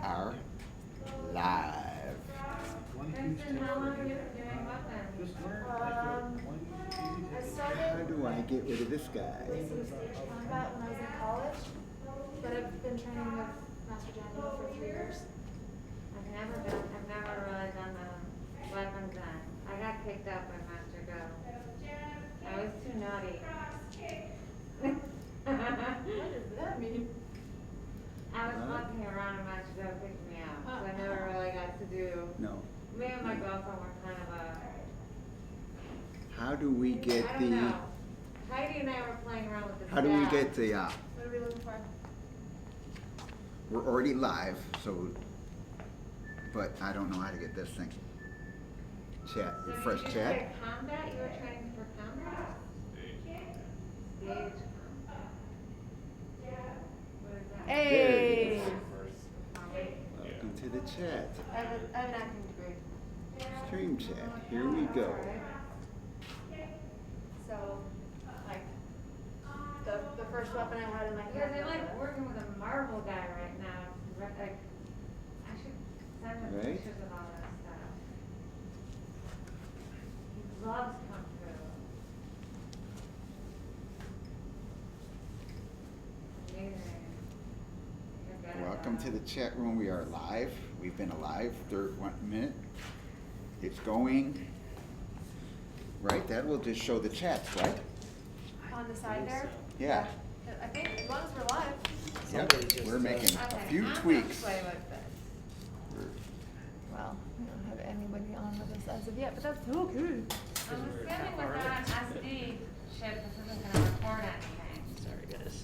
are live. Vincent, how long have you been doing weapons? I How started do I get rid of this guy? racing stage combat when I was in college, but I've been training with Master Daniel for 3 years. I've never really done the weapons end. I got kicked out by Master Go. I was too naughty. What does that mean? I was walking around and Master Go kicked me out, so I never really got to do. No. Me and my girlfriend were kind of a. How do we get I don't the? know. Heidi and I were playing around with the How do we staff. get the? What are we looking for? We're already live, so. But I don't know how to get this thing. Chat, So refresh did you chat. say combat? You were training for combat? Stage combat. What is that? Hey! Welcome to the chat. I have an acting degree. Stream chat. Here we go. So, like, the first weapon I had in my Because hand. I like working with a Marvel guy right now. Like, I should send him Right. pictures of all that stuff. He loves Kung Fu. Amazing. You're good at Welcome that. to the chat room. We are live. We've been alive 1 minute. It's going. Right, that will just show the chats, right? On the side there? Yeah. I think, as long as we're live. Yep. We're making a Okay, few I'm gonna tweaks. play with this. Well, we don't have anybody on with us as of yet, but that's okay. I'm assuming without an SD chip, this isn't gonna record anything. Sorry, guys.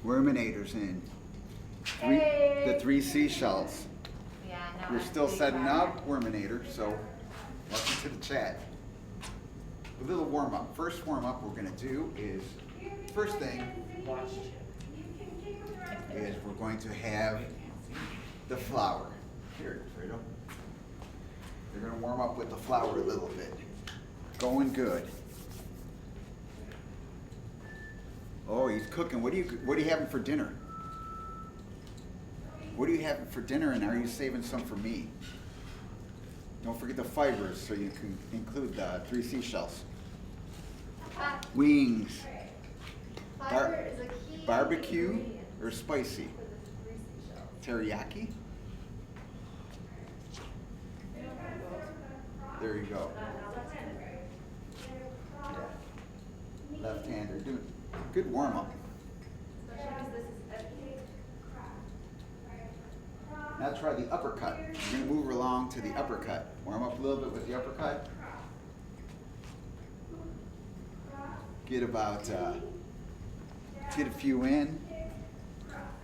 Worminators in. Hey. The 3 seashells. Yeah, no. We're still SD setting card. up Worminator, so welcome to the chat. A little warm up. First warm up we're gonna do is, first thing is we're going to have the flour. Here, Fredo. They're gonna warm up with the flour a little bit. Going good. Oh, he's cooking. What are you having for dinner? What are you having for dinner, and are you saving some for me? Don't forget the fibers so you can include the 3 seashells. Wings. Fiber is a key Barbecue ingredient or spicy? for the 3 seashells. Teriyaki? There you go. Yeah. Left-hander. Doing good warm-up. Especially because this is heavy. Now try the uppercut. We're gonna move along to the uppercut. Warm up a little bit with the uppercut. Get about, get a few in.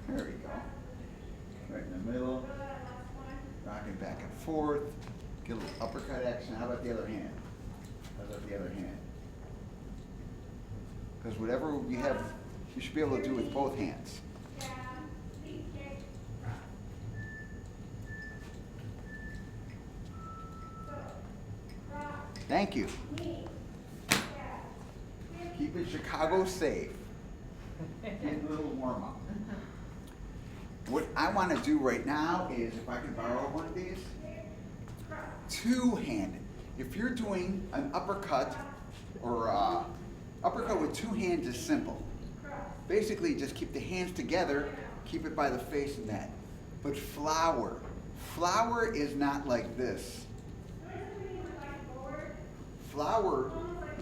There we go. Right in the middle. Rocking back and forth. Get a little uppercut action. How about the other hand? How about the other hand? Because whatever you have, you should be able to do with both hands. Thank you. Keeping Chicago safe. Get a little warm up. What I want to do right now is, if I can borrow one of these, two-handed. If you're doing an uppercut or uppercut with 2 hands is simple. Basically, just keep the hands together, keep it by the face and that. But flour is not like this. Flour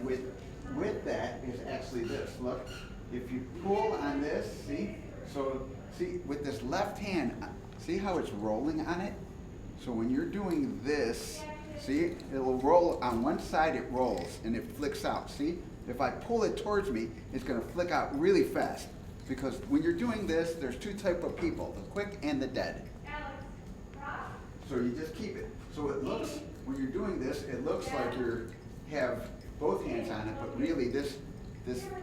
with that is actually this. Look, if you pull on this, see? So, see, with this left hand, see how it's rolling on it? So when you're doing this, see, it'll roll on one side, it rolls, and it flicks out, see? If I pull it towards me, it's gonna flick out really fast. Because when you're doing this, there's 2 types of people, the quick and the dead. So you just keep it. So it looks, when you're doing this, it looks like you have both hands on it, but really this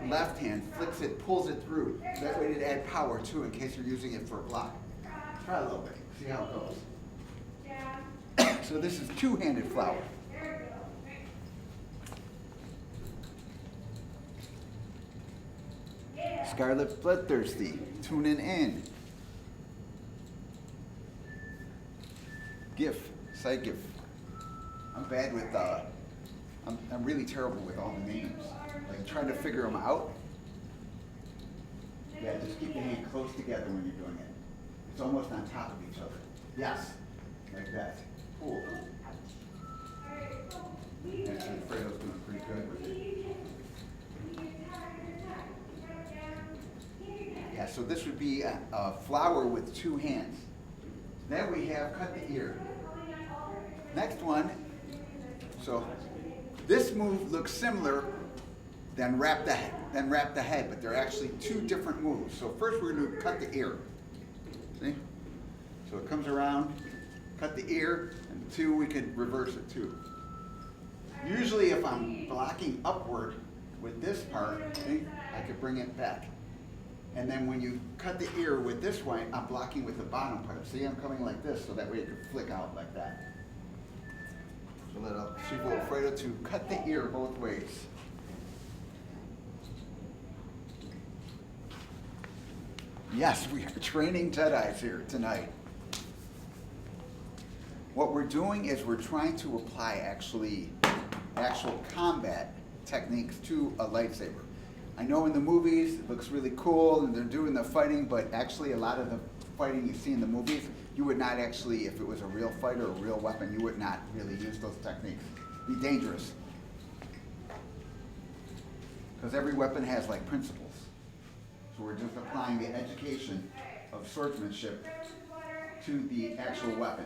left hand flicks it, pulls it through. That way to add power too, in case you're using it for a block. Try a little bit, see how it goes. So this is 2-handed flour. Scarlet Bloodthirsty, tuning in. GIF, side GIF. I'm bad with, I'm really terrible with all the names. Like trying to figure them out. Yeah, just keep your hand close together when you're doing it. It's almost on top of each other. Yes, like that. Cool. Actually, Fredo's doing pretty good with it. Yeah, so this would be a flower with two hands. Then we have cut the ear. Next one, so this move looks similar than wrap the head, but they're actually two different moves. So first we're going to cut the ear. See? So it comes around, cut the ear, and two, we could reverse it too. Usually if I'm blocking upward with this part, see, I could bring it back. And then when you cut the ear with this way, I'm blocking with the bottom part. See, I'm coming like this, so that way it can flick out like that. So let Chivo Alfredo to cut the ear both ways. Yes, we are training Jedis here tonight. What we're doing is we're trying to apply actual combat techniques to a lightsaber. I know in the movies it looks really cool and they're doing the fighting, but actually a lot of the fighting you see in the movies, you would not actually, if it was a real fight or a real weapon, you would not really use those techniques. It'd be dangerous. Because every weapon has like principles. So we're just applying the education of swordsmanship to the actual weapon.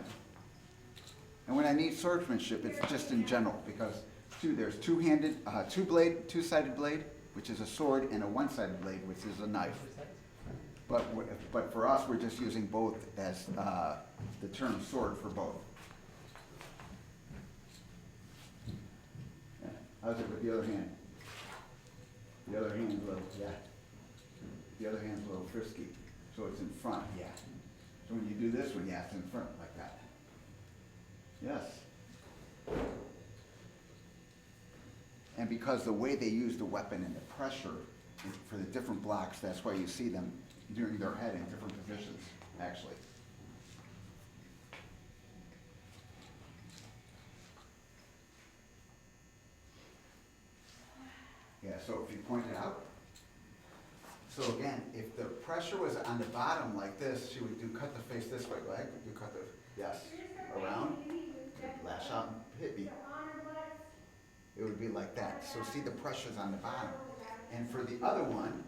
And when I need swordsmanship, it's just in general, because there's two-sided blade, which is a sword, and a one-sided blade, which is a knife. But for us, we're just using both as the term sword for both. Yeah. How's it with the other hand? The other hand's a little, yeah. The other hand's a little frisky, so it's in front, yeah. So when you do this one, yeah, it's in front like that. Yes. And because the way they use the weapon and the pressure for the different blocks, that's why you see them doing their head in different positions, actually. Yeah, so if you point it out. So again, if the pressure was on the bottom like this, she would cut the face this way, right? You cut the, yes, around, lash out and hit me. It would be like that. So see, the pressure's on the bottom. And for the other one,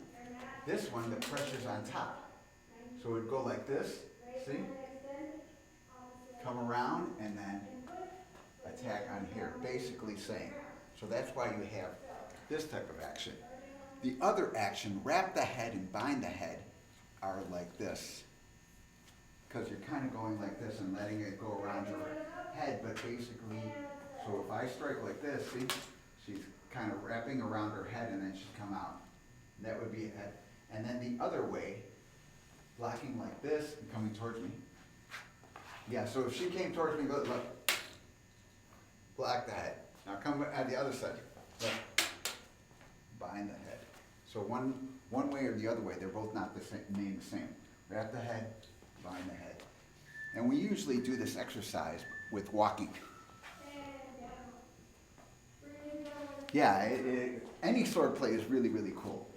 this one, the pressure's on top. So it would go like this, see? Come around and then attack on here, basically saying. So that's why you have this type of action. The other action, wrap the head and bind the head, are like this. Because you're kind of going like this and letting it go around your head, but basically, so if I strike like this, see, she's kind of wrapping around her head and then she'd come out. That would be a head. And then the other way, blocking like this and coming towards me. Yeah, so if she came towards me, look, block the head. Now come at the other side, look, bind the head. So one way or the other way, they're both not the same, named the same. Wrap the head, bind the head. And we usually do this exercise with walking. Yeah, any sword play is really, really cool.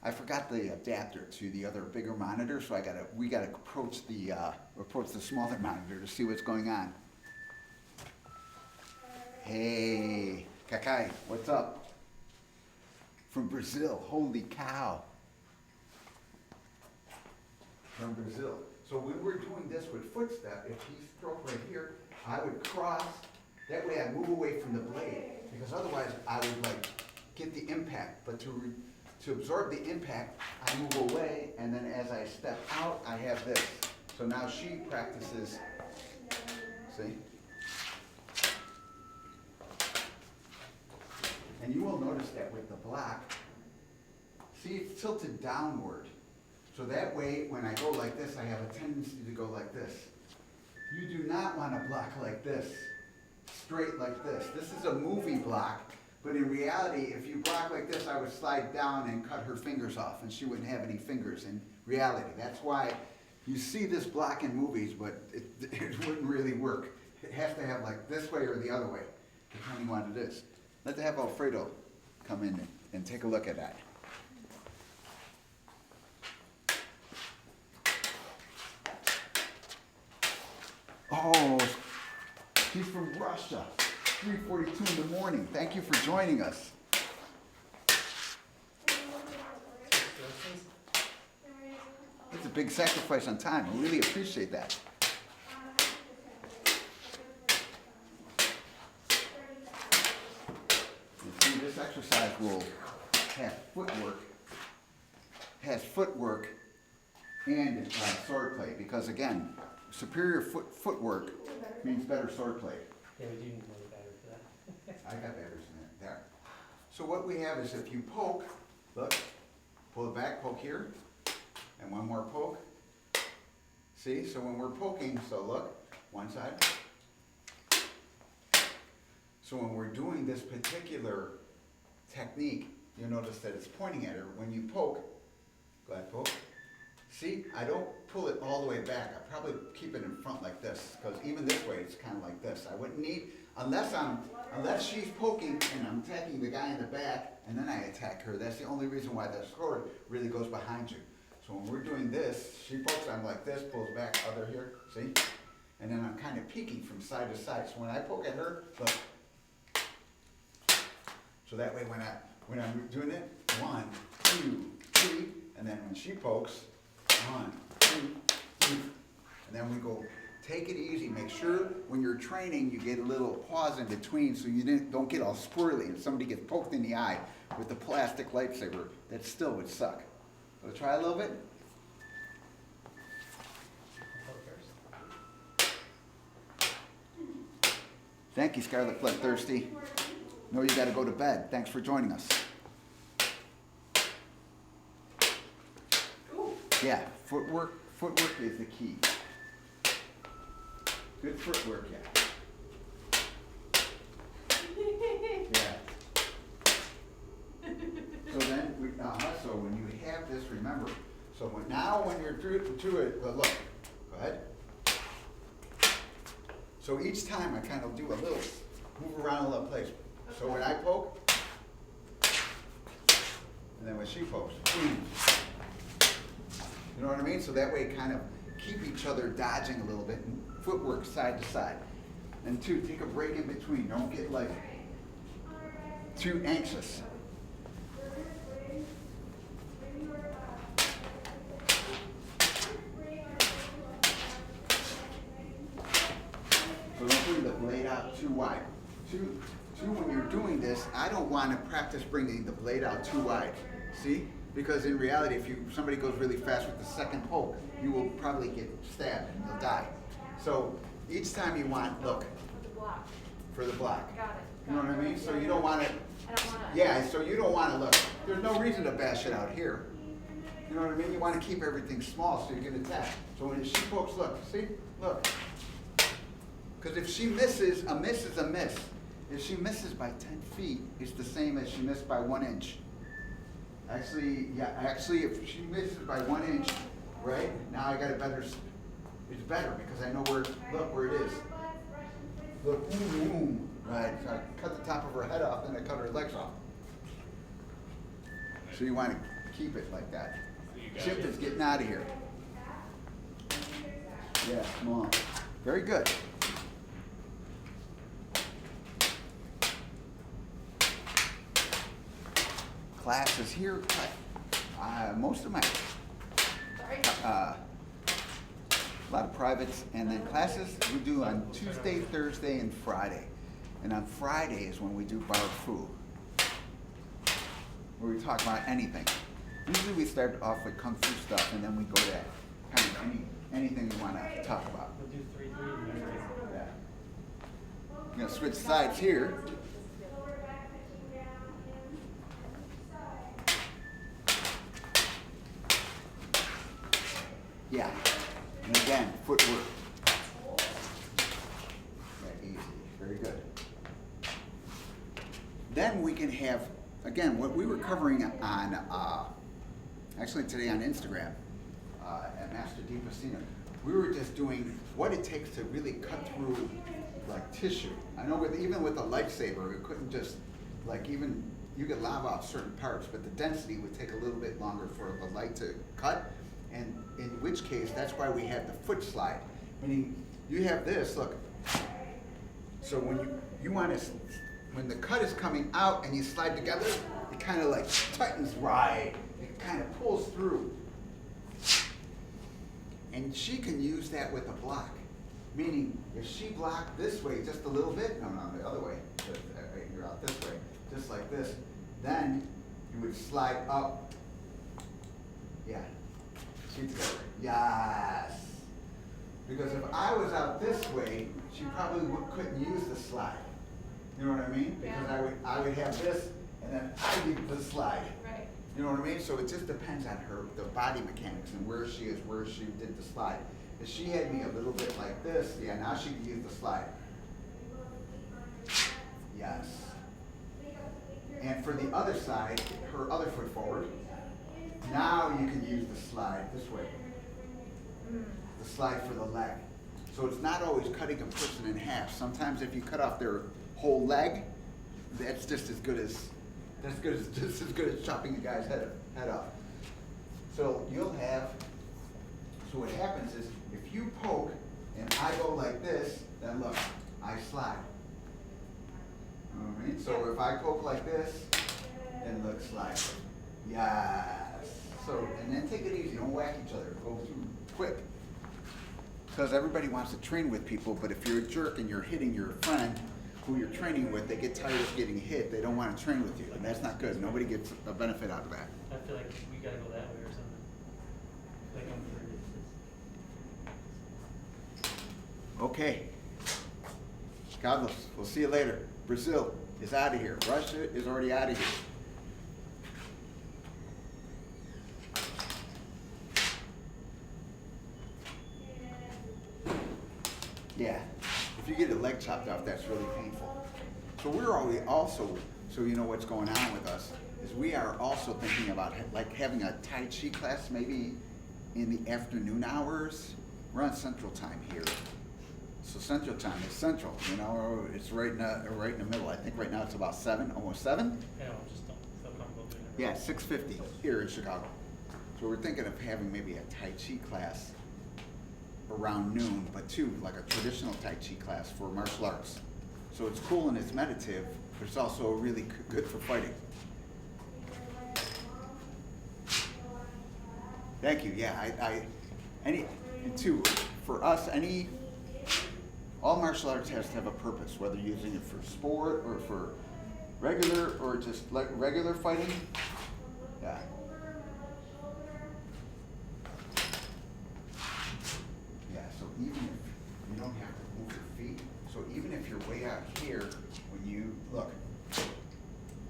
I forgot the adapter to the other bigger monitor, so we gotta approach the smaller monitor to see what's going on. Hey, Kakai, what's up? From Brazil, holy cow. From Brazil. So when we're doing this with footstep, if he struck right here, I would cross, that way I move away from the blade, because otherwise I would like get the impact, but to absorb the impact, I move away, and then as I step out, I have this. So now she practices, see? And you will notice that with the block, see, it's tilted downward. So that way, when I go like this, I have a tendency to go like this. You do not want to block like this, straight like this. This is a movie block, But in reality, if you block like this, I would slide down and cut her fingers off, and she wouldn't have any fingers in reality. That's why you see this block in movies, but it wouldn't really work. It has to have like this way or the other way, depending on what it is. Let's have Alfredo come in and take a look at that. Oh, he's from Russia. 3:42 in the morning. Thank you for joining us. It's a big sacrifice on time. I really appreciate that. And see, this exercise will have footwork and sword play, because again, superior footwork means better sword play. Yeah, we do need more battery for that. I got batteries in there. So what we have is if you poke, look, pull it back, poke here, and one more poke. See, so when we're poking, so look, one side. So when we're doing this particular technique, you'll notice that it's pointing at her. When you poke, go ahead, poke. See, I don't pull it all the way back. I probably keep it in front like this, because even this way, it's kind of like this. I wouldn't need, unless she's poking and I'm attacking the guy in the back, and then I attack her. That's the only reason why that sword really goes behind you. So when we're doing this, she pokes, I'm like this, pulls back, other here, see? And then I'm kind of peeking from side to side. So when I poke at her, look. So that way when I'm doing it, 1, 2, 3, and then when she pokes, 1, 2, 3, and then we go, take it easy. Make sure when you're training you get a little pause in between so you don't get all squirrely and somebody gets poked in the eye with the plastic lightsaber. That still would suck. So try a little bit. Thank you, Scarlet Bloodthirsty. Know you got to go to bed. Thanks for joining us. Yeah, footwork is the key. Good footwork, yeah. Yeah. So then, so when you have this, remember, so when you're through it, look, go ahead. So each time I kind of do a little, move around a little place. So when I poke, and then when she pokes, you know what I mean? So that way kind of keep each other dodging a little bit and footwork side to side. And 2, take a break in between. Don't get like too anxious. So don't bring the blade out too wide. Two, when you're doing this, I don't want to practice bringing the blade out too wide. See? Because in reality, if somebody goes really fast with the second poke, you will probably get stabbed and you'll die. So each time you want, look. For the block. For the block. Got it. You know what I mean? So you don't want to. I don't want to. Yeah, so you don't want to look. There's no reason to bash it out here. You know what I mean? You want to keep everything small so you can attack. So when she pokes, look, see? Look. Because if she misses, a miss is a miss. If she misses by 10 feet, it's the same as she missed by 1 inch. Actually, if she misses by 1 inch, right, now I got a better, it's better because I know where it is. Look, boom, boom, right, so I cut the top of her head off, then I cut her legs off. So you want to keep it like that. Chip is getting out of here. Yeah, come on. Very good. Classes here, most of my, a lot of privates, and then classes we do on Tuesday, Thursday, and Friday. And on Friday is when we do bar fu, where we talk about anything. Usually we start off with kung fu stuff, and then we go to kind of anything we want to talk about. We'll do 3, 3, and then Yeah. I'm gonna switch sides here. Yeah, and again, footwork. Yeah, easy, very good. Then we again, what we were covering on, actually today on Instagram, at Master Pesina, we were just doing what it takes to really cut through like tissue. I know even with a lightsaber, it couldn't just, like even, you could lava off certain parts, but the density would take a little bit longer for the light to cut. And in which case, that's why we have the foot slide. Meaning, you have this, look. So when you want to, when the cut is coming out and you slide together, it kind of like tightens right. It kind of pulls through. And she can use that with a block. Meaning, if she blocked this way just a little bit, no, the other way, you're out this way, just like this, then you would slide up. Yeah. See together. Yes. Because if I was out this way, she probably couldn't use the slide. You know what I mean? Because Yeah. I would have this, and then I need the slide. Right. You know what I mean? So it just depends on her, the body mechanics and where she is, where she did the slide. If she had me a little bit like this, yeah, now she can use the slide. Yes. And for the other side, her other foot forward, now you can use the slide this way. The slide for the leg. So it's not always cutting a person in half. Sometimes if you cut off their whole leg, that's just as good as just as good as chopping the guy's head off. So you'll have, so what happens is if you poke and I go like this, then look, I slide. You know what I mean? So if I poke like this, then look, slide. Yes. So, and then take it easy, don't whack each other, go through quick. Because everybody wants to train with people, but if you're a jerk and you're hitting your friend who you're training with, they get tired of getting hit, they don't want to train with you, and that's not good. Nobody gets a benefit out of that. I feel like we gotta go that way or something. Like I'm for Okay. God bless. We'll see you later. Brazil is out of here. Russia is already out of here. Yeah. If you get a leg chopped off, that's really painful. So we're already also, so you know what's going on with us, is we are also thinking about like having a Tai Chi class maybe in the afternoon hours. We're on Central Time here. So Central Time is Central, you know, it's right in the middle. I think right now it's about 7, almost 7. yeah, I just don't feel comfortable doing it. Yeah, 6:50 here in Chicago. So we're thinking of having maybe a Tai Chi class around noon, but too, like a traditional Tai Chi class for martial arts. So it's cool and it's meditative, but it's also really good for fighting. Thank you, yeah, and two, for us, all martial arts has to have a purpose, whether you're using it for sport or for regular or just like regular fighting. Yeah. Yeah, so even if you don't have to move your feet, so even if you're way out here, when you look,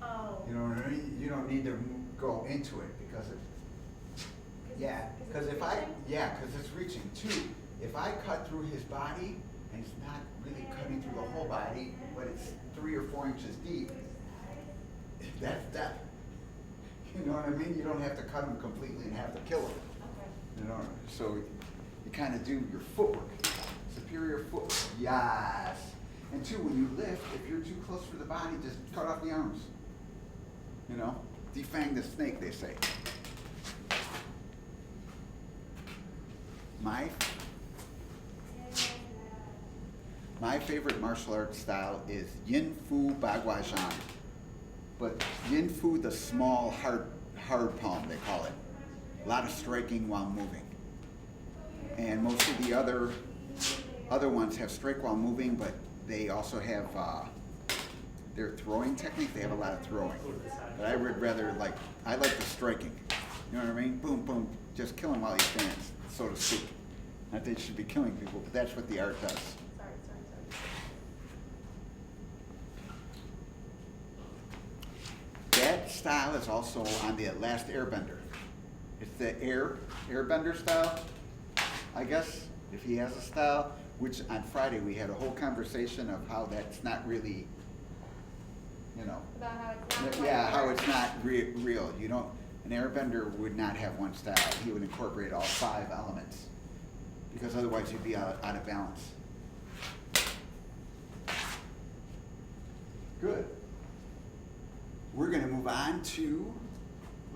Oh. you know what I mean? You don't need to go into it because it, yeah, because if I, yeah, because it's reaching too. If I cut through his body, and it's not really cutting through the whole body, but it's 3 or 4 inches deep, that's death. You know what I mean? You don't have to cut him completely and have to kill him. Okay. You know, so you kind of do your footwork, superior footwork. Yes. And two, when you lift, if you're too close for the body, just cut off the arms. You know, defang the snake, they say. My favorite martial arts style is Yin Fu Bagwajan. But Yin Fu, the small, hard palm, they call it. A lot of striking while moving. And most of the other ones have strike while moving, but they also have their throwing technique. They have a lot of throwing. But I would rather I like the striking. You know what I mean? Boom, boom. Just kill him while he stands, so to speak. Not that you should be killing people, but that's what the art does. Sorry. That style is also on the Last Airbender. It's the airbender style, I guess, if he has a style, which on Friday we had a whole conversation of how that's not really you know. About how it's not quite Yeah, how there. it's not real. You don't, an airbender would not have one style. He would incorporate all 5 elements, because otherwise you'd be out of balance. Good. We're gonna move on to,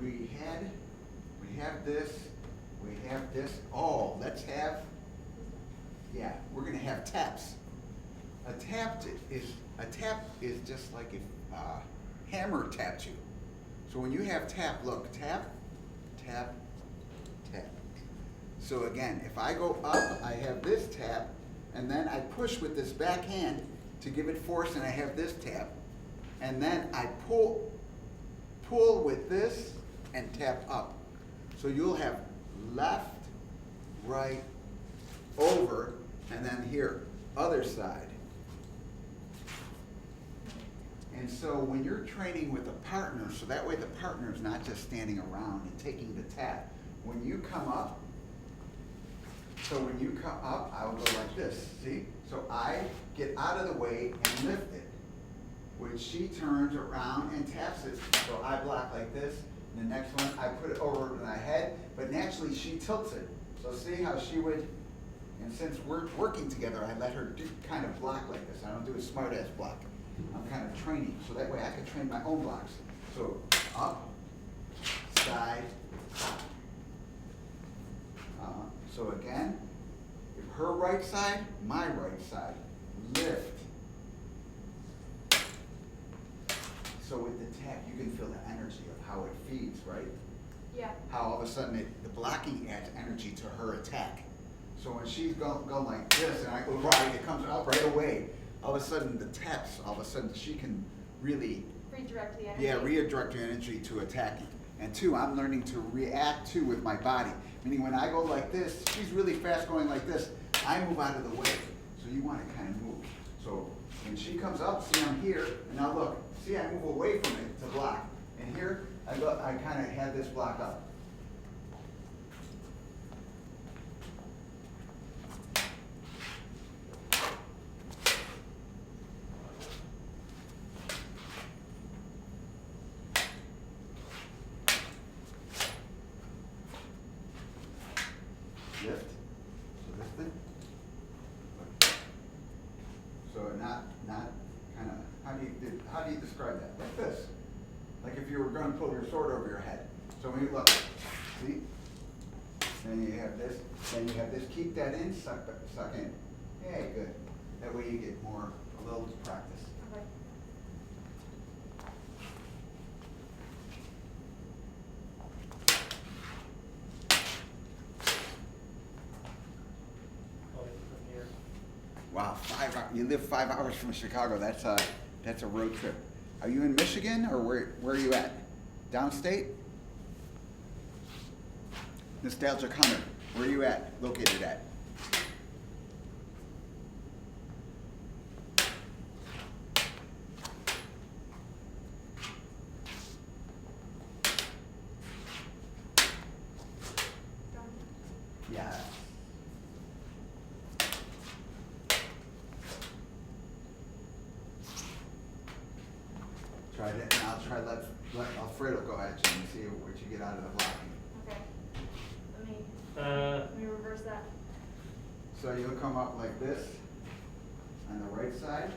we have this, oh, let's have, yeah, we're gonna have taps. A tap is just like if hammer taps you. So when you have tap, look, tap, tap, tap. So again, if I go up, I have this tap, and then I push with this back hand to give it force, and I have this tap. And then I pull with this and tap up. So you'll have left, right, over, and then here, other side. And so when you're training with a partner, so that way the partner is not just standing around and taking the tap. When you come up, I'll go like this, see? So I get out of the way and lift it, which she turns around and taps it. So I block like this. And the next one, I put it over my head, but naturally she tilts it. So see how she would, and since we're working together, I let her kind of block like this. I don't do a smart ass block. I'm kind of training, so that way I can train my own blocks. So up, side, top. So again, if her right side, my right side, lift. So with the tap, you can feel the energy of how it feeds, right? Yeah. How all of a sudden the blocking adds energy to her attack. So when she's going like this and I go right, it comes up right away. All of a sudden the taps, all of a sudden she can really, Redirect the energy. yeah, redirect your energy to attacking. And 2, I'm learning to react too with my body. Meaning when I go like this, she's really fast going like this, I move out of the way. So you want to kind of move. So when she comes up, see I'm here, and now look, see I move away from it to block. And here, I kind of had this block up. Lift. So this thing. So not kind of, how do you describe that? Like this. Like if you were going to pull your sword over your head. So when you look, see? Then you have this, keep that in, suck in. Yeah, good. That way you get a little practice. Okay. Oh, from here. Wow, 5 hours. You live 5 hours from Chicago. That's a road trip. Are you in Michigan or where are you at? Downstate? Nostalgic Hunter. Where are you at? Located at? Done. Yeah. Try that, and I'll try let Alfredo go at you and see what you get out of the blocking. Okay. Uh, Let me reverse that. So you'll come up like this on the right side.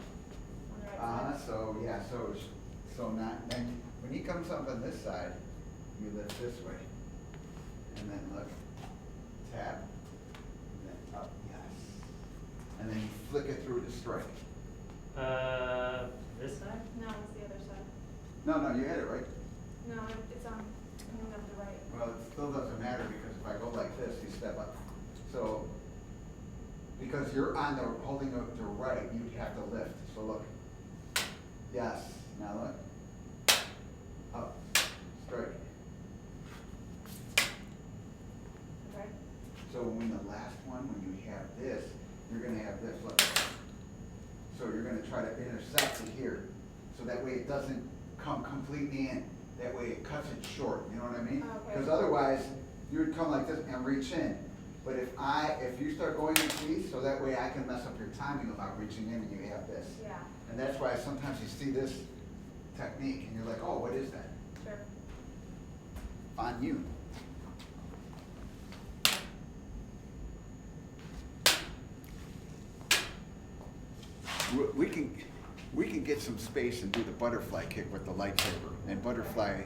On the right side. So yeah, so not, then when he comes up on this side, you lift this way. And then look, tap, and then up, yes. And then you flick it through to strike. this side? No, it's the other side. No, you had it right. No, it's on, coming up the right. Well, it still doesn't matter because if I go like this, you step up. So, because you're on the, holding up to right, you have to lift. So look. Yes, now look. Up, strike. Okay. So when the last one, when you have this, you're gonna have this, look. So you're gonna try to intersect it here. So that way it doesn't come completely in. That way it cuts it short, you know what I mean? Okay. Because otherwise, you would come like this and reach in. But if you start going like these, so that way I can mess up your timing about reaching in and you have this. Yeah. And that's why sometimes you see this technique, and you're like, oh, what is that? Sure. On you. We can get some space and do the butterfly kick with the lightsaber and butterfly,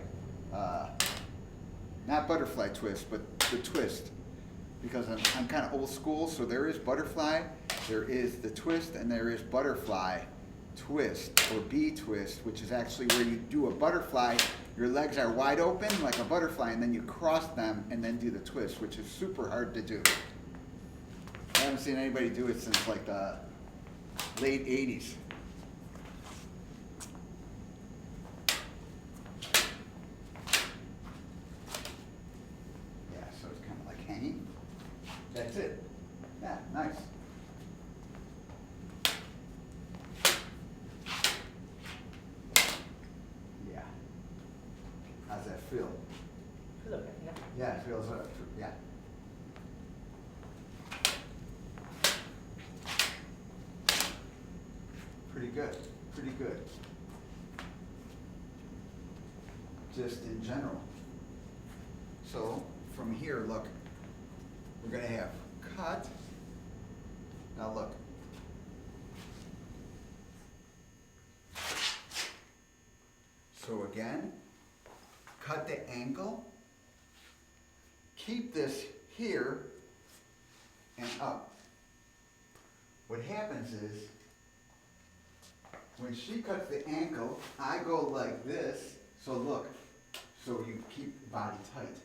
not butterfly twist, but the twist, because I'm kind of old school. So there is butterfly, there is the twist, and there is butterfly twist or B twist, which is actually where you do a butterfly. Your legs are wide open like a butterfly, and then you cross them and then do the twist, which is super hard to do. I haven't seen anybody do it since like the late 80s. Yeah, so it's kind of like hanging. That's it. Yeah, nice. Yeah. How's that feel? Feels okay, yeah. Yeah, it feels yeah. Pretty good, pretty good. Just in general. So from here, look, we're gonna have cut. Now look. So again, cut the angle. Keep this here and up. What happens is, when she cuts the ankle, I go like this. So look, so you keep the body tight.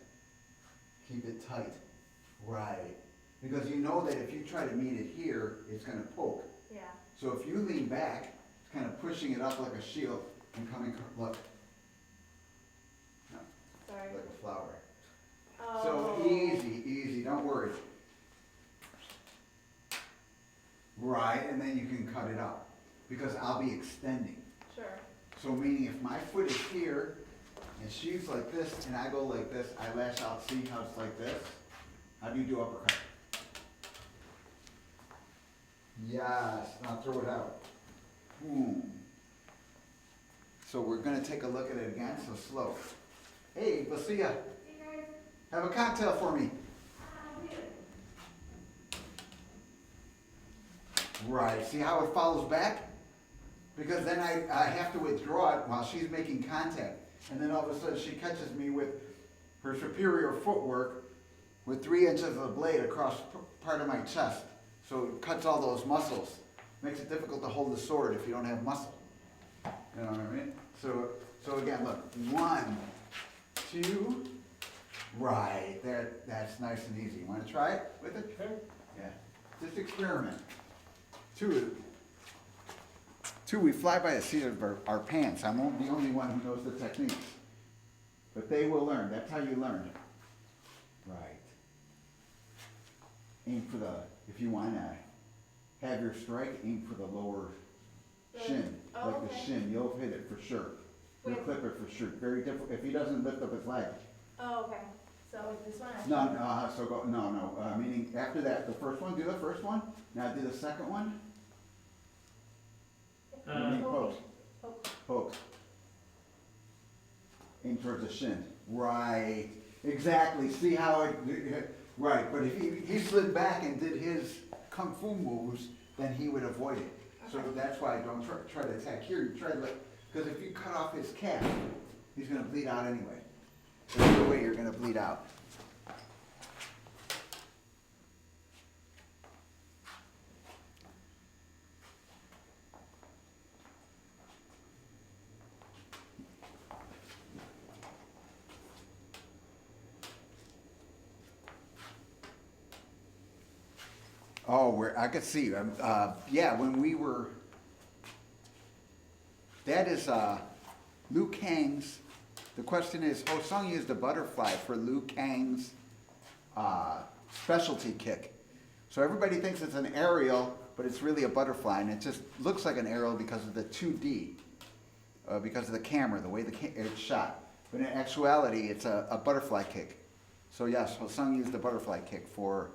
Keep it tight. Right. Because you know that if you try to meet it here, it's going to poke. Yeah. So if you lean back, it's kind of pushing it up like a shield and coming, look. No, Sorry. like a flower. Oh. So easy, easy, don't worry. Right, and then you can cut it up. Because I'll be extending. Sure. So meaning if my foot is here, and she's like this, and I go like this, I lash out, see how it's like this? How do you do uppercut? Yes, now throw it out. Boom. So we're gonna take a look at it again, so slow. Hey, we'll see ya. Have a cocktail for me. Right, see how it follows back? Because then I have to withdraw it while she's making contact. And then all of a sudden she catches me with her superior footwork with 3 inches of the blade across part of my chest. So it cuts all those muscles. Makes it difficult to hold the sword if you don't have muscle. You know what I mean? So again, look, 1, 2, right, that's nice and easy. Want to try it with it? Sure. Yeah, just experiment. 2, we fly by the seat of our pants. I'm the only one who knows the techniques. But they will learn. That's how you learn. Right. Aim for if you want to have your strike, aim for the lower shin. Oh, like the okay. shin. You'll hit it for sure. You'll Wait. clip it for sure. Very difficult. If he doesn't lift up his leg. Oh, okay. So this one. No. Meaning after that, the first one, do the first one. Now do the second one. And then poke. Poke. Aim towards the shin. Right. Exactly. See how it. Right. But if he slid back and did his kung fu moves, then he would avoid it. So that's why I don't try to attack here. You try to because if you cut off his calf, he's going to bleed out anyway. There's no way you're going to bleed out. Oh, I could see. Yeah, when we were. That is Liu Kang's. The question is, Ho-Sung used a butterfly for Liu Kang's specialty kick. So everybody thinks it's an aerial, but it's really a butterfly, and it just looks like an aerial because of the 2D, because of the camera, the way it's shot. But in actuality, it's a butterfly kick. So yes, Ho-Sung used the butterfly kick for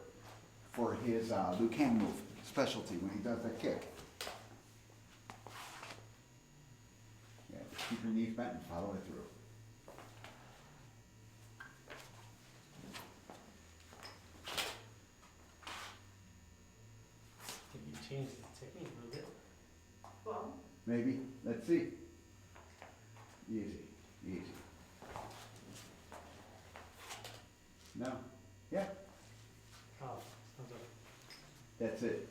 his Liu Kang move, specialty, when he does that kick. Yeah, keep your knees bent and follow it through. Think you changed the technique a little bit. Well, Maybe, let's see. Easy, easy. No, yeah, Oh, sounds like. that's it.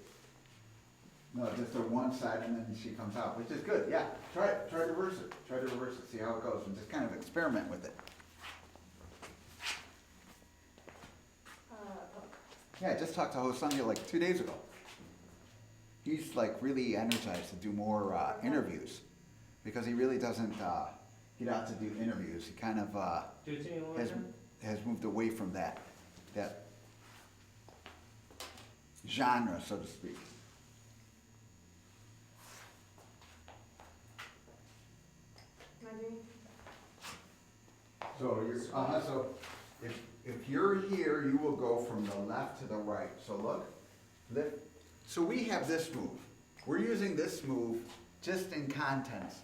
No, just the one side and then she comes out, which is good, yeah. Try it, try to reverse it, see how it goes, and just kind of experiment with it. Yeah, I just talked to Hosangia like 2 days ago. He's like really energized to do more interviews, because he really doesn't get out to do interviews. He kind of Do it to me one more has time. moved away from that genre, so to speak. maybe. So you're, so if you're here, you will go from the left to the right. So look, lift. So we have this move. We're using this move just in contents.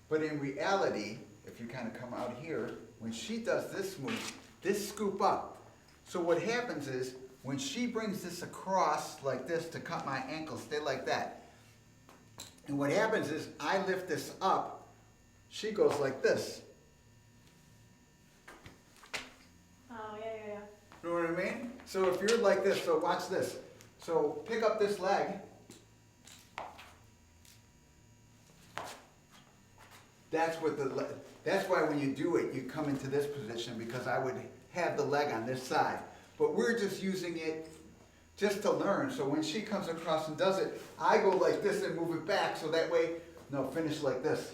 But in reality, if you kind of come out here, when she does this move, this scoop up. So what happens is, when she brings this across like this to cut my ankle, stay like that. And what happens is, I lift this up, she goes like this. Oh, yeah. You know what I mean? So if you're like this, so watch this. So pick up this leg. That's why when you do it, you come into this position, because I would have the leg on this side. But we're just using it just to learn. So when she comes across and does it, I go like this and move it back, so that way, no, finish like this.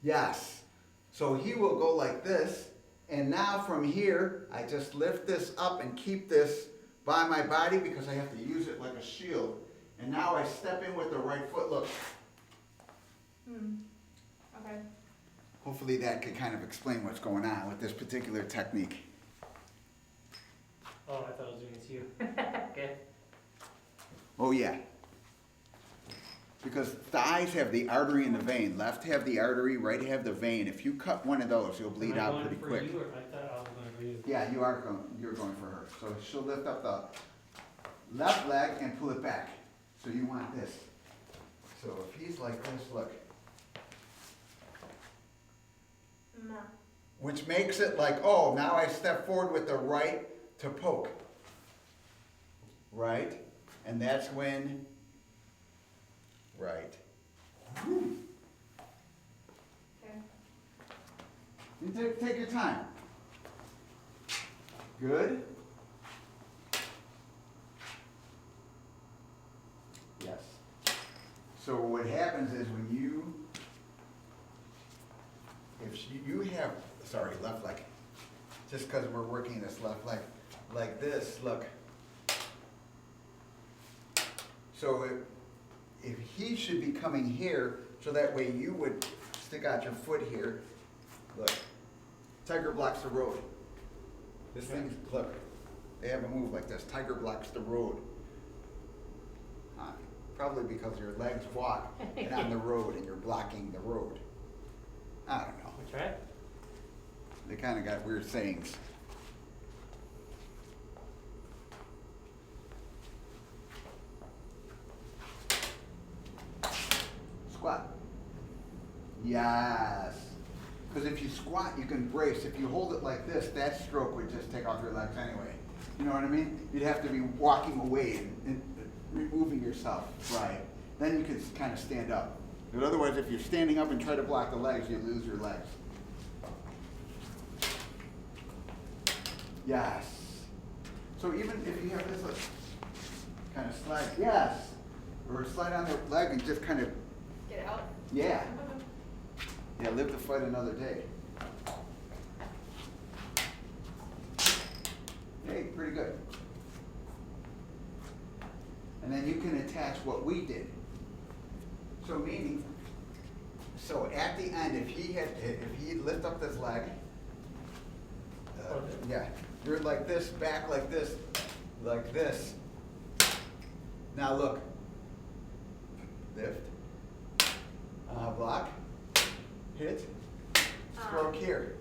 Yes. So he will go like this, and now from here, I just lift this up and keep this by my body, because I have to use it like a shield. And now I step in with the right foot, look. Okay. Hopefully that could kind of explain what's going on with this particular technique. Oh, I thought I was doing it to you. Okay. Oh yeah. Because thighs have the artery and the vein. Left have the artery, right have the vein. If you cut one of those, you'll bleed Am I out going pretty for quick. you, or I thought I was going for you? Yeah, you're going for her. So she'll lift up the left leg and pull it back. So you want this. So if he's like this, look. No. Which makes it like, oh, now I step forward with the right to poke. Right? And that's when, right. Okay. And take your time. Good. Yes. So what happens is when you, you have, sorry, left leg, just because we're working this left leg, like this, look. So if he should be coming here, so that way you would stick out your foot here, look. Tiger blocks the road. This thing, look, they have a move like this. Tiger blocks the road. Probably because your legs walk and on the road and you're blocking the road. I don't know. We try it? They kind of got weird sayings. Squat. Yes. Because if you squat, you can brace. If you hold it like this, that stroke would just take off your legs anyway. You know what I mean? You'd have to be walking away and removing yourself. Right. Then you could kind of stand up. But otherwise, if you're standing up and try to block the legs, you lose your legs. Yes. So even if you have this, look, kind of slide, yes. Or slide on the leg and just kind of, Get it out. yeah. Yeah, live to fight another day. Hey, pretty good. And then you can attach what we did. So meaning, so at the end, if he lift up this leg, yeah, you're like this, back like this, like this. Now look, lift, block, hit, stroke here.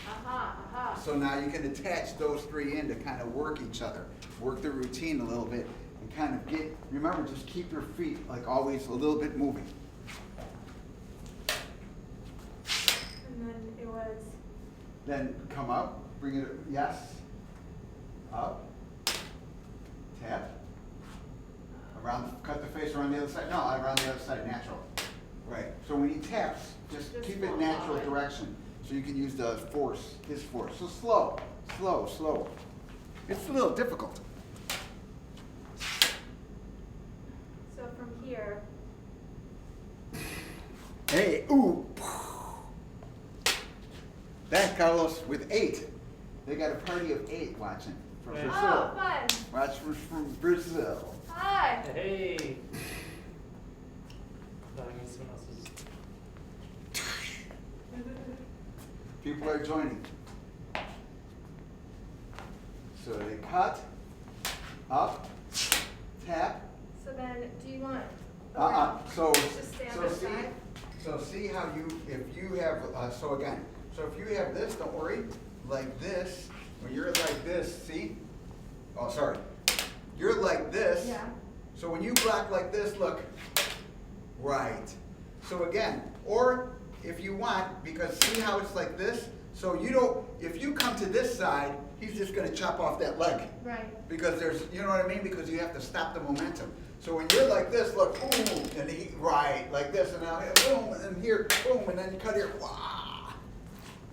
Aha, aha. So now you can attach those three in to kind of work each other, work the routine a little bit, and kind of get, remember, just keep your feet like always a little bit moving. And then it was, Then come up, bring it, yes, up, tap, around, cut the face around the other side, no, around the other side, natural. Right, so when he taps, just Just keep it slow, natural right. direction, so you can use the force, his force. So slow, slow, slow. It's a little difficult. so from here, Hey, ooh. That Carlos with 8. They got a party of 8 watching from Yeah. Brazil. oh, fun. Watch from Brazil. Hi. Hey. Thought I missed someone else's. People are joining. So they cut, up, tap. So then, do you want? So, Just stay on so this see, side? so see how you, if you have, so again, so if you have this, don't worry, like this, when you're like this, see? Oh, sorry. You're like this. Yeah. So when you block like this, look, right. So again, or if you want, because see how it's like this? So you don't, if you come to this side, he's just gonna chop off that leg. Right. Because there's, you know what I mean? Because you have to stop the momentum. So when you're like this, look, boom, and he, right, like this, and now, boom, and here, boom, and then you cut here, wow.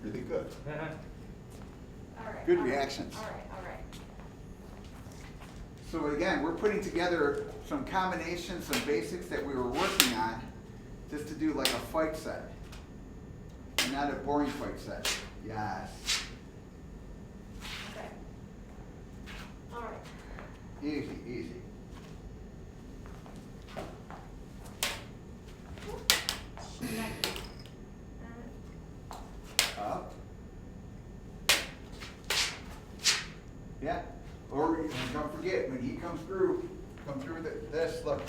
Really good. All right. Good all right, reactions. All right, all right. So again, we're putting together some combinations, some basics that we were working on, just to do like a fight set. And not a boring fight set. Yes. Okay. All right. Easy, easy. Up. Yeah. Or and don't forget, when he comes through this, look.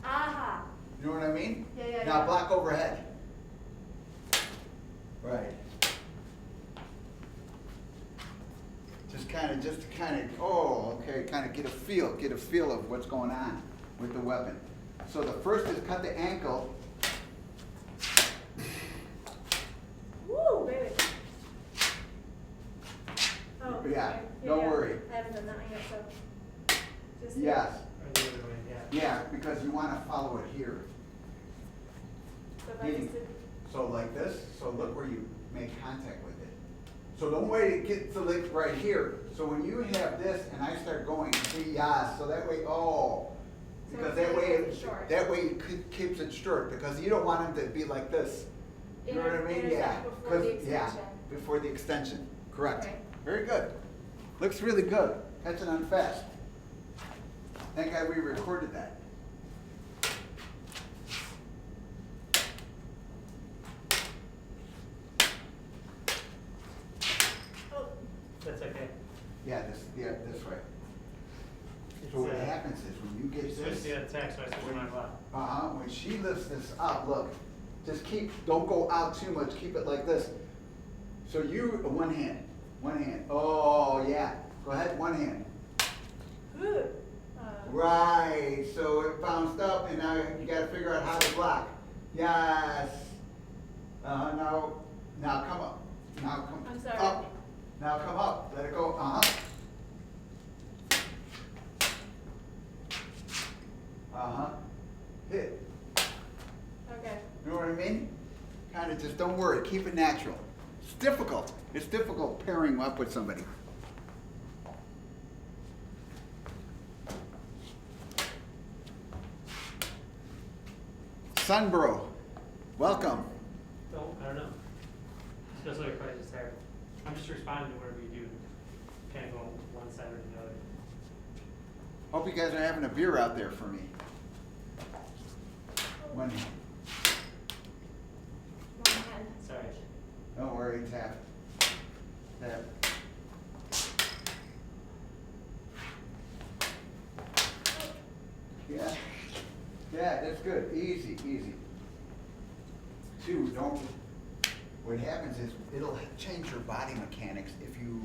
Aha. You know what I mean? Yeah, yeah, Now yeah. block overhead. Right. Just to kind of, oh, okay, kind of get a feel of what's going on with the weapon. So the first is cut the ankle. Woo, baby. Oh, Yeah, okay. don't worry. I haven't done that one yet, so. Just Yes, Or the other way, yeah. yeah, because you want to follow it here. So if I just did, So like this, so look where you make contact with it. So don't wait to get to like right here. So when you have this and I start going, see, yes, so that way, oh, So because it that way, keeps it short. that way it keeps it short, because you don't want them to be like this. You know what I mean? intersect Yeah. before the 'Cause- yeah, extension. before the extension, correct. Okay. Very good. Looks really good. Catching on fast. Thank God we recorded that. Oh, That's okay. Yeah, this way. So what happens is when you get Switch this. the attack, so I switch my block. When she lifts this up, look, just don't go out too much, keep it like this. So one hand. Oh, yeah, go ahead, one hand. good. Right, so it bounced up and now you gotta figure out how to block. Yes. Now come up. Now come I'm sorry. up. Now come up, let it go, Hit. Okay. You know what I mean? Kind of just don't worry, keep it natural. It's difficult. It's difficult pairing up with somebody. Sunbro, welcome. I don't know. Especially if I just have, I'm just responding to whatever you do. Can't go one side or the other. Hope you guys are having a beer out there for me. One hand. One hand. Sorry. Don't worry, tap. Tap. Yeah. Yeah, that's good. Easy, easy. too, don't, what happens is, it'll change your body mechanics if you,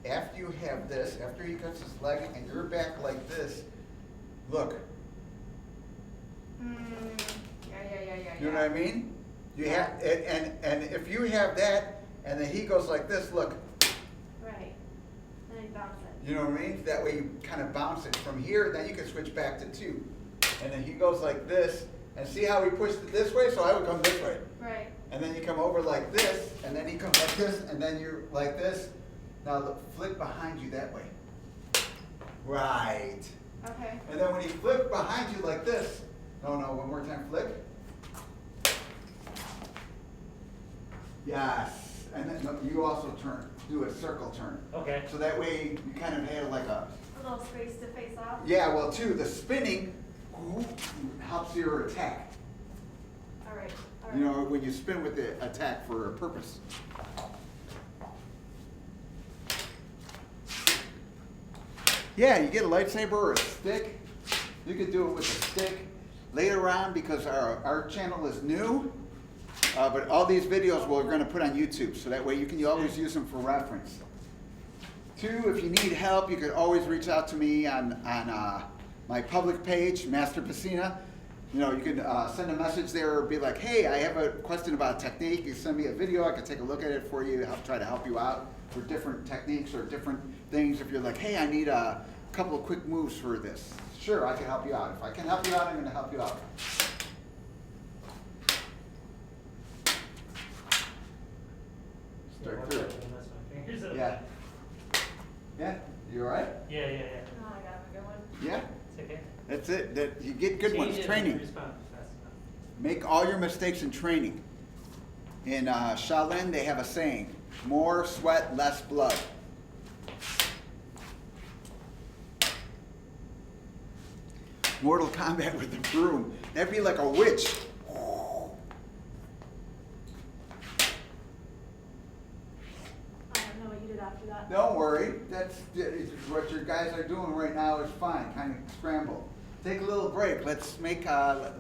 after you have this, after he cuts his leg and you're back like this, look, Yeah. you know what I mean? You have, and if you have that, and then he goes like this, look, Right. And then bounce it. you know what I mean? That way you kind of bounce it from here, then you can switch back to 2. And then he goes like this, and see how he pushed it this way? So I would come this way. Right. And then you come over like this, and then he comes like this, and then you're like this. Now look, flip behind you that way. Right. Okay. And then when he flips behind you like this, no, one more time, flip. Yes. And then no, you also turn, do a circle turn. Okay. So that way you kind of have like a, A little space to face off. yeah, well too, the spinning helps your attack. All right. You know, when you spin with the attack for a purpose. Yeah, you get a lightsaber or a stick. You could do it with a stick. Later on, because our channel is new, but all these videos we're going to put on YouTube, so that way you can always use them for reference. 2, if you need help, you could always reach out to me on my public page, Master Pesina. You know, you can send a message there or be like, hey, I have a question about technique. You send me a video, I can take a look at it for you, try to help you out for different techniques or different things. If you're like, hey, I need a couple of quick moves for this. Sure, I can help you out. If I can help you out, I'm going to help you out. Start through. That's my fingers up. Yeah. Yeah, you all right? Yeah. Oh, I got a good one. Yeah, It's okay. that's it. That you get good ones. Change it and Training. respond fast enough. Make all your mistakes in training. In Shaolin, they have a saying: more sweat, less blood. Mortal Kombat with the broom. That'd be like a witch. I don't know what you did after that. Don't worry. That's what your guys are doing right now is fine. Kind of scramble. Take a little break. Let's make, talk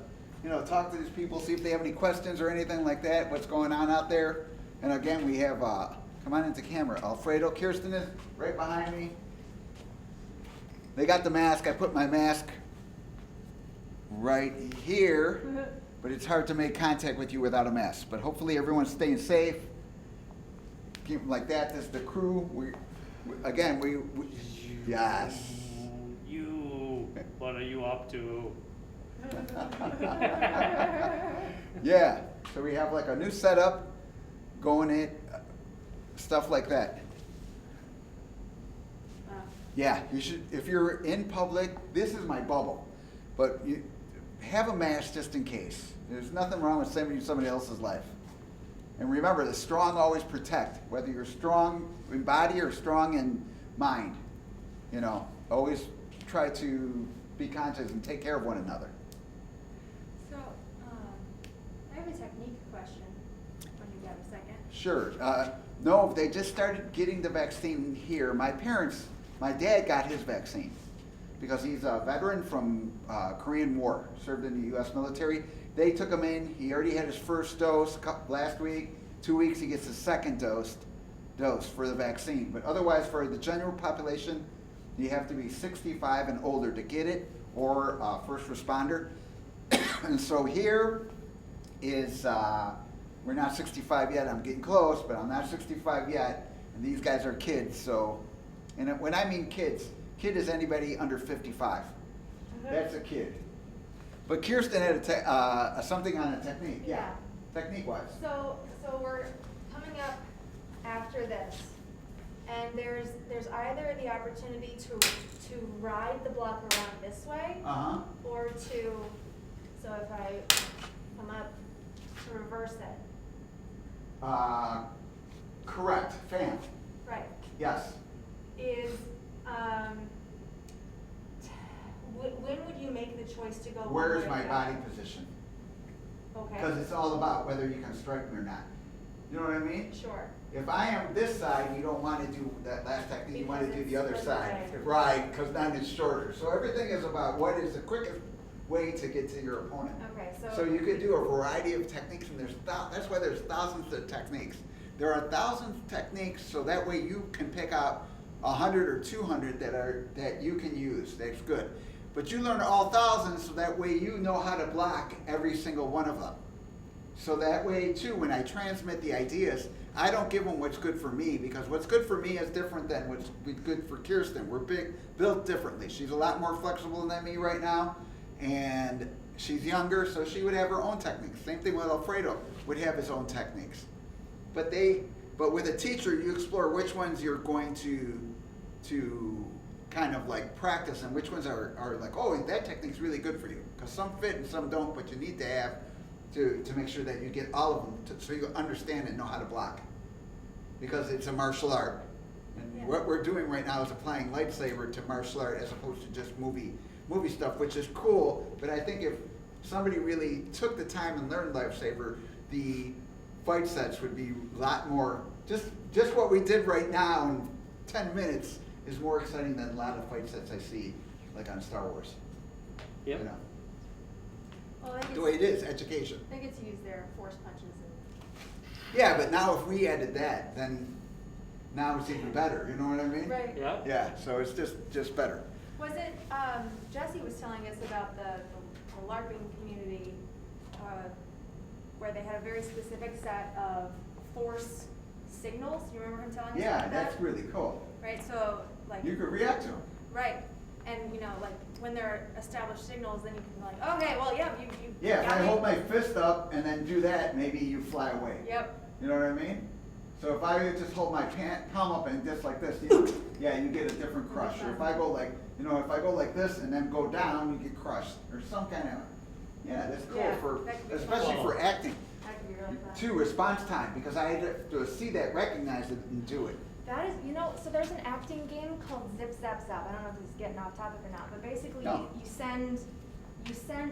to these people, see if they have any questions or anything like that. What's going on out there? And again, we have, come on into camera. Alfredo, Kirsten is right behind me. They got the mask. I put my mask right here, but it's hard to make contact with you without a mask. But hopefully everyone's staying safe. Keep them like that. This is the crew. We yes. You, what are you up to? Yeah. So we have like a new setup going in, stuff like that. Yeah, you should, if you're in public, this is my bubble, but you have a mask just in case. There's nothing wrong with saving somebody else's life. And remember, the strong always protect, whether you're strong in body or strong in mind. You know, always try to be conscious and take care of one another. So, I have a technique question, when you have a second. Sure. No, they just started getting the vaccine here. My dad got his vaccine because he's a veteran from Korean War, served in the U.S. military. They took him in. He already had his first dose last week. 2 weeks, he gets his second dose for the vaccine. But otherwise, for the general population, you have to be 65 and older to get it, or first responder. And so here is, we're not 65 yet. I'm getting close, but I'm not 65 yet. And these guys are kids, so, and when I mean kids, kid is anybody under 55. That's a kid. But Kirsten had something on a technique, yeah. Technique-wise. So we're coming up after this, and there's either the opportunity to ride the block around this way, or so if I come up, to reverse it. Correct, fan. Right. Yes. Is, when would you make the choice to go? Where is one way my or the body other? position? Okay. Because it's all about whether you can strike me or not. You know what I mean? Sure. If I am this side, you don't want to do that last technique, you want to Because do the it's other the side. other way. Right, because then it's shorter. So everything is about what is the quickest way to get to your opponent. Okay, So you could do a variety of techniques, and that's why there's thousands of techniques. There are thousands of techniques, so that way you can pick out 100 or 200 that you can use. That's good. But you learn all thousands, so that way you know how to block every single one of them. So that way too, when I transmit the ideas, I don't give them what's good for me, because what's good for me is different than what's good for Kirsten. We're built differently. She's a lot more flexible than me right now, and she's younger, so she would have her own techniques. Same thing with Alfredo, would have his own techniques. But with a teacher, you explore which ones you're going to kind of like practice, and which ones are like, oh, that technique's really good for you. Because some fit and some don't, but you need to have to make sure that you get all of them so you understand and know how to block. Because it's a martial art. And what we're doing right now is applying lightsaber to martial art as opposed to just movie stuff, which is cool, but I think if somebody really took the time and learned lightsaber, the fight sets would be a lot more, just what we did right now in 10 minutes is more exciting than a lot of fight sets I see, like on Star Wars. Yep. You know, Well, the way it is, education. They get to use their force punches and. Yeah, but now if we added that, then now it's even better, you know what I mean? Right. Yeah. Yeah, so it's just better. Was it, Jesse was telling us about the LARPing community, where they had a very specific set of force signals. You remember him telling us Yeah, about that? that's really cool. Right, so like. You could react to them. Right, and you know, like when there are established signals, then you can be like, okay, well, yeah, you Yeah, if got I me. hold my fist up and then do that, maybe you fly away. Yep. You know what I mean? So if I just hold my palm up and just like this, yeah, you get a different crush. Or if I go like, if I go like this and then go down, you get crushed. Or some kind of, yeah, that's cool Yeah, for, that could be especially fun. for acting. That could be really fun. Two, response time, because I had to see that, recognize it, and do it. That is, so there's an acting game called Zip Zap Zap. I don't know if this is getting off topic or not, but basically No. you send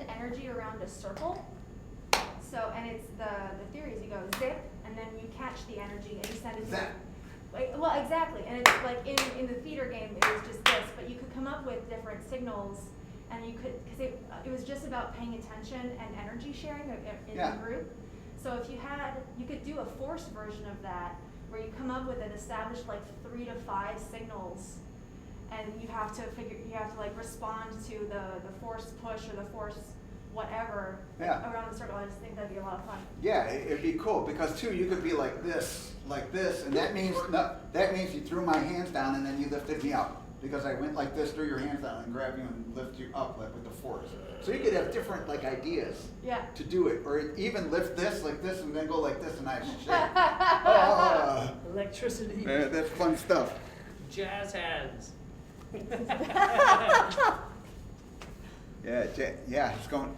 energy around a circle. So, and it's the theory is you go zip, and then you catch the energy and you send it to. Zap. Like, well, exactly, and it's like in the theater game, it was just this, but you could come up with different signals, and you could, because it was just about paying attention and energy sharing in Yeah. the group. So if you could do a force version of that, where you come up with an established like 3 to 5 signals, and you have to like respond to the force push or the force whatever around the circle. I just think that'd be a lot of fun. Yeah, it'd be cool, because too, you could be like this, and that means you threw my hands down and then you lifted me up. Because I went like this, threw your hands down and grab you and lift you up like with the force. So you could have different like ideas to do it. Or even lift this like this and then go like this and I shake. Electricity. That's fun stuff. Jazz hands. Yeah, it's going.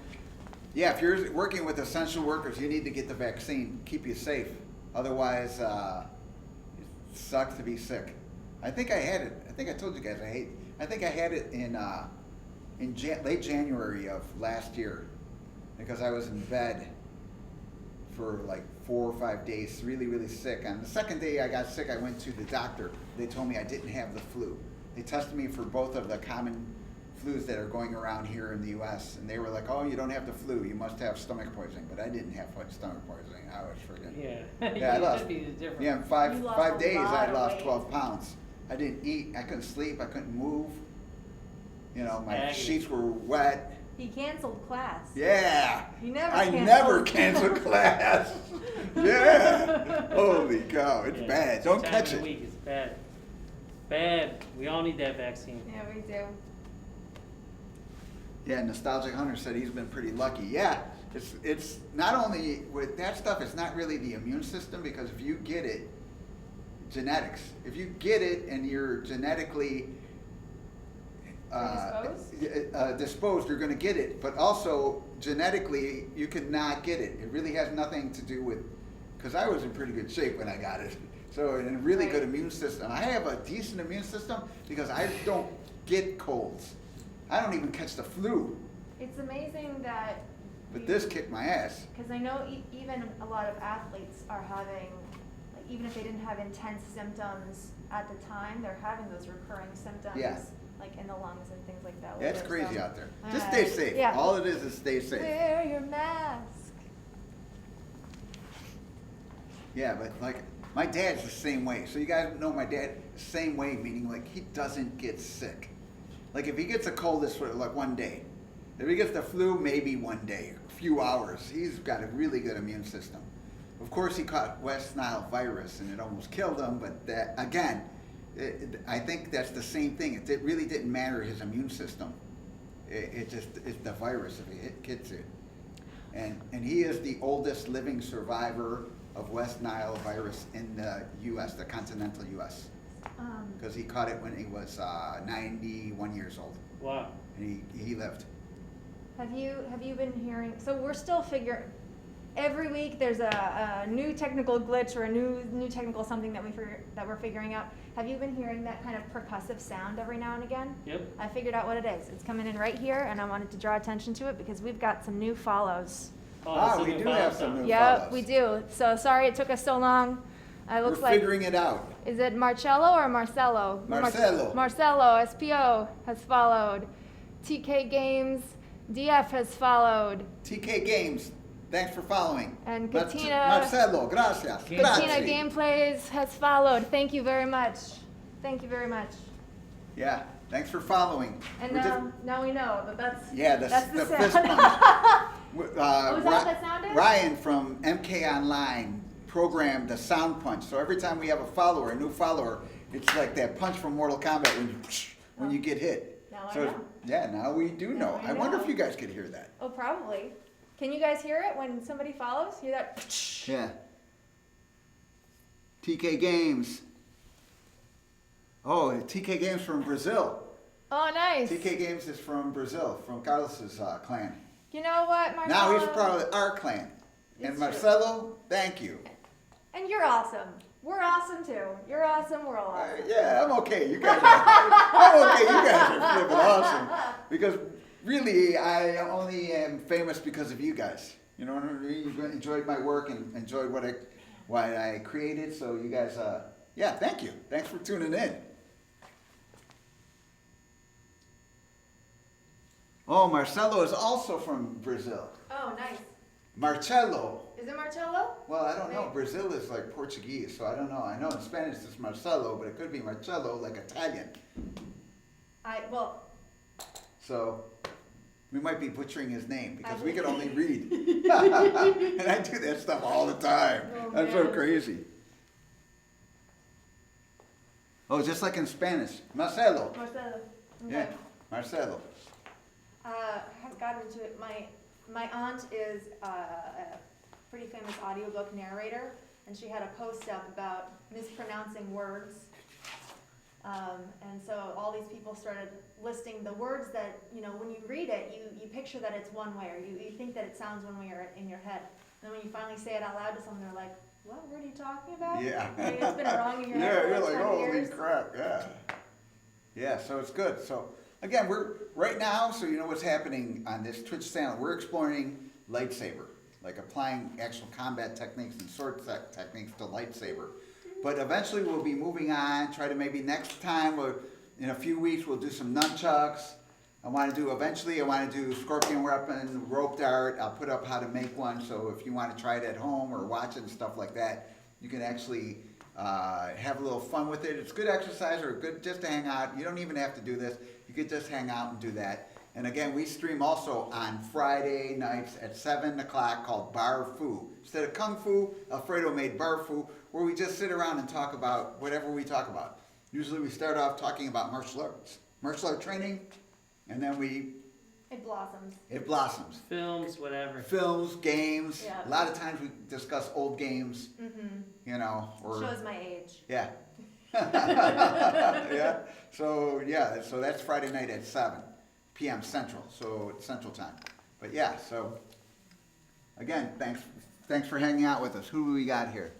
Yeah, if you're working with essential workers, you need to get the vaccine. Keep you safe. Otherwise, it sucks to be sick. I think I had it. I think I told you guys I think I had it in late January of last year, because I was in bed for like 4 or 5 days, really, really sick. On the second day I got sick, I went to the doctor. They told me I didn't have the flu. They tested me for both of the common flus that are going around here in the U.S. and they were like, "Oh, you don't have the flu. You must have stomach poisoning." But I didn't have stomach poisoning. I was freaking. Yeah. I lost. Should be different. Yeah, in You five lost a days lot I of lost weight. 12 pounds. I didn't eat. I couldn't sleep. I couldn't move. My Agony. sheets were wet. He canceled class. Yeah. He never I canceled. never canceled class. Yeah. Holy cow, it's Yeah, bad. this Don't time catch of the it. week is bad. Bad. We all need that vaccine. Yeah, we do. Yeah, Nostalgic Hunter said he's been pretty lucky. Yeah, it's not only with that stuff, it's not really the immune system, because if you get it, genetics. If you get it and you're genetically disposed, you're going to get it. But also, genetically, you cannot get it. It really has nothing to do with, because I was in pretty good shape when I got it. So, and a really good immune system. I have a decent immune system because I don't get colds. I don't even catch the flu. It's amazing that. But this kicked my ass. Because I know even a lot of athletes are having, like, even if they didn't have intense symptoms at the time, they're having those recurring symptoms. Yeah. like in the lungs and things like that. Yeah, it's with it, crazy so. out there. Just stay safe. Yeah. All it is stay safe. Wear your mask. Yeah, but like my dad's the same way. So you guys know my dad the same way, meaning like he doesn't get sick. Like if he gets a cold, it's for like one day. If he gets the flu, maybe one day, a few hours. He's got a really good immune system. Of course, he caught West Nile virus and it almost killed him. But that again, I think that's the same thing. It really didn't matter his immune system. It's the virus if it gets it. And he is the oldest living survivor of West Nile virus in the U.S., the continental U.S. Because he caught it when he was 91 years old. Wow. And he lived. Have you been hearing? So we're still figuring. Every week there's a new technical glitch or a new technical something that we're figuring out. Have you been hearing that kind of percussive sound every now and again? Yep. I figured out what it is. It's coming in right here, and I wanted to draw attention to it because we've got some new follows. Oh, We do have some new Yep, follows. we do. So sorry it took us so long. It looks We're like. figuring it out. Is it Marcello or Marcelo? Marcelo. Marcelo, SPO, has followed. TK Games, DF has followed. TK Games, thanks for following. And Mar- Katina- Marcelo, gracias. Tina Grazie. Gameplays has followed. Thank you very much. Thank you very much. Yeah, thanks for following. And We're just- now we know that that's that's the fist sound. punch. Oh, is that what that sound is? Ryan from MK Online programmed the sound punch. So every time we have a new follower, it's like that punch from Mortal Kombat when you get hit. Now I So know. yeah, now we do know. I I wonder know. if you guys could hear that. Oh, probably. Can you guys hear it when somebody follows? Hear that? Yeah. TK Games. Oh, TK Games from Brazil. Oh, nice. TK Games is from Brazil, from Carlos's clan. You know what, Marcelo? Now he's part of our clan. And It's Marcelo, thank you. And you're awesome. We're awesome too. You're awesome. We're all awesome. Yeah, I'm okay. You guys I'm okay. You guys are flipping awesome. Because really, I only am famous because of you guys. You know what I mean? You enjoyed my work and enjoyed what I created. So you guys, yeah, thank you. Thanks for tuning in. Oh, Marcelo is also from Brazil. Oh, nice. Marcelo. Is it Marcello? Well, I don't know. Right. Brazil is like Portuguese, so I don't know. I know in Spanish it's Marcelo, but it could be Marcello, like Italian. Well, So we might be butchering his name because I we could only believe- read. And I do that stuff all the time. Oh, That's so man. crazy. Oh, just like in Spanish. Marcelo. Marcelo. Yeah, Okay. Marcelo. I haven't gotten into it. My aunt is a pretty famous audiobook narrator, and she had a post up about mispronouncing words. And so all these people started listing the words that, when you read it, you picture that it's one way, or you think that it sounds one way or in your head. And then when you finally say it out loud to someone, they're like, what word are you talking about? Yeah. I mean, it's been wrong in your head Yeah, for you're like like, 20 holy years. crap, yeah. Yeah, so it's good. So again, we're right now, so you know what's happening on this Twitch channel, we're exploring lightsaber, like applying actual combat techniques and sword techniques to lightsaber. But eventually we'll be moving on, try to maybe next time, or in a few weeks, we'll do some nunchucks. I want to do scorpion weapon, rope dart. I'll put up how to make one, so if you want to try it at home or watch it and stuff like that, you can actually have a little fun with it. It's good exercise or good just to hang out. You don't even have to do this. You could just hang out and do that. And again, we stream also on Friday nights at 7 o'clock called Bar Fu. Instead of Kung Fu, Alfredo made Bar Fu, where we just sit around and talk about whatever we talk about. Usually we start off talking about martial art training, and then It blossoms. it blossoms. Films, whatever. Films, games. Yeah. A lot of times we discuss old games, Mm-hmm. or Shows my age. yeah. Yeah. So that's Friday night at 7 p.m. Central. So it's Central Time. But yeah, so again, thanks for hanging out with us. Who do we got here?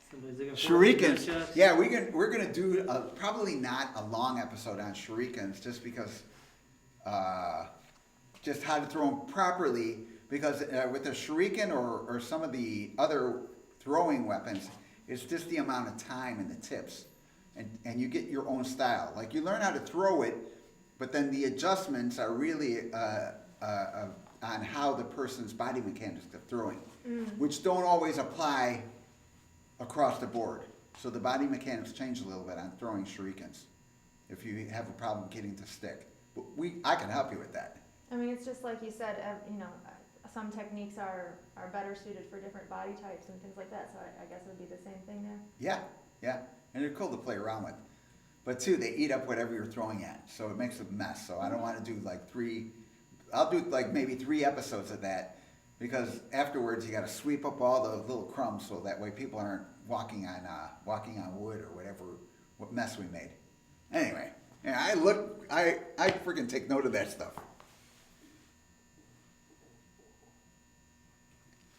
Somebody's looking for Shurikens. nunchucks. Yeah, we're gonna do probably not a long episode on shurikens, just because just how to throw them properly. Because with the shuriken or some of the other throwing weapons, it's just the amount of time and the tips. and you get your own style. Like you learn how to throw it, but then the adjustments are really on how the person's body mechanics of throwing, which don't always apply across the board. So the body mechanics change a little bit on throwing shurikens if you have a problem getting to stick. But I can help you with that. I mean, it's just like you said, you know, some techniques are better suited for different body types and things like that, so I guess it would be the same thing there. Yeah, and they're cool to play around with. But too, they eat up whatever you're throwing at, so it makes a mess. So I don't want to do like I'll do like maybe 3 episodes of that, because afterwards you got to sweep up all the little crumbs so that way people aren't walking on wood or what mess we made. Anyway, yeah, I freaking take note of that stuff.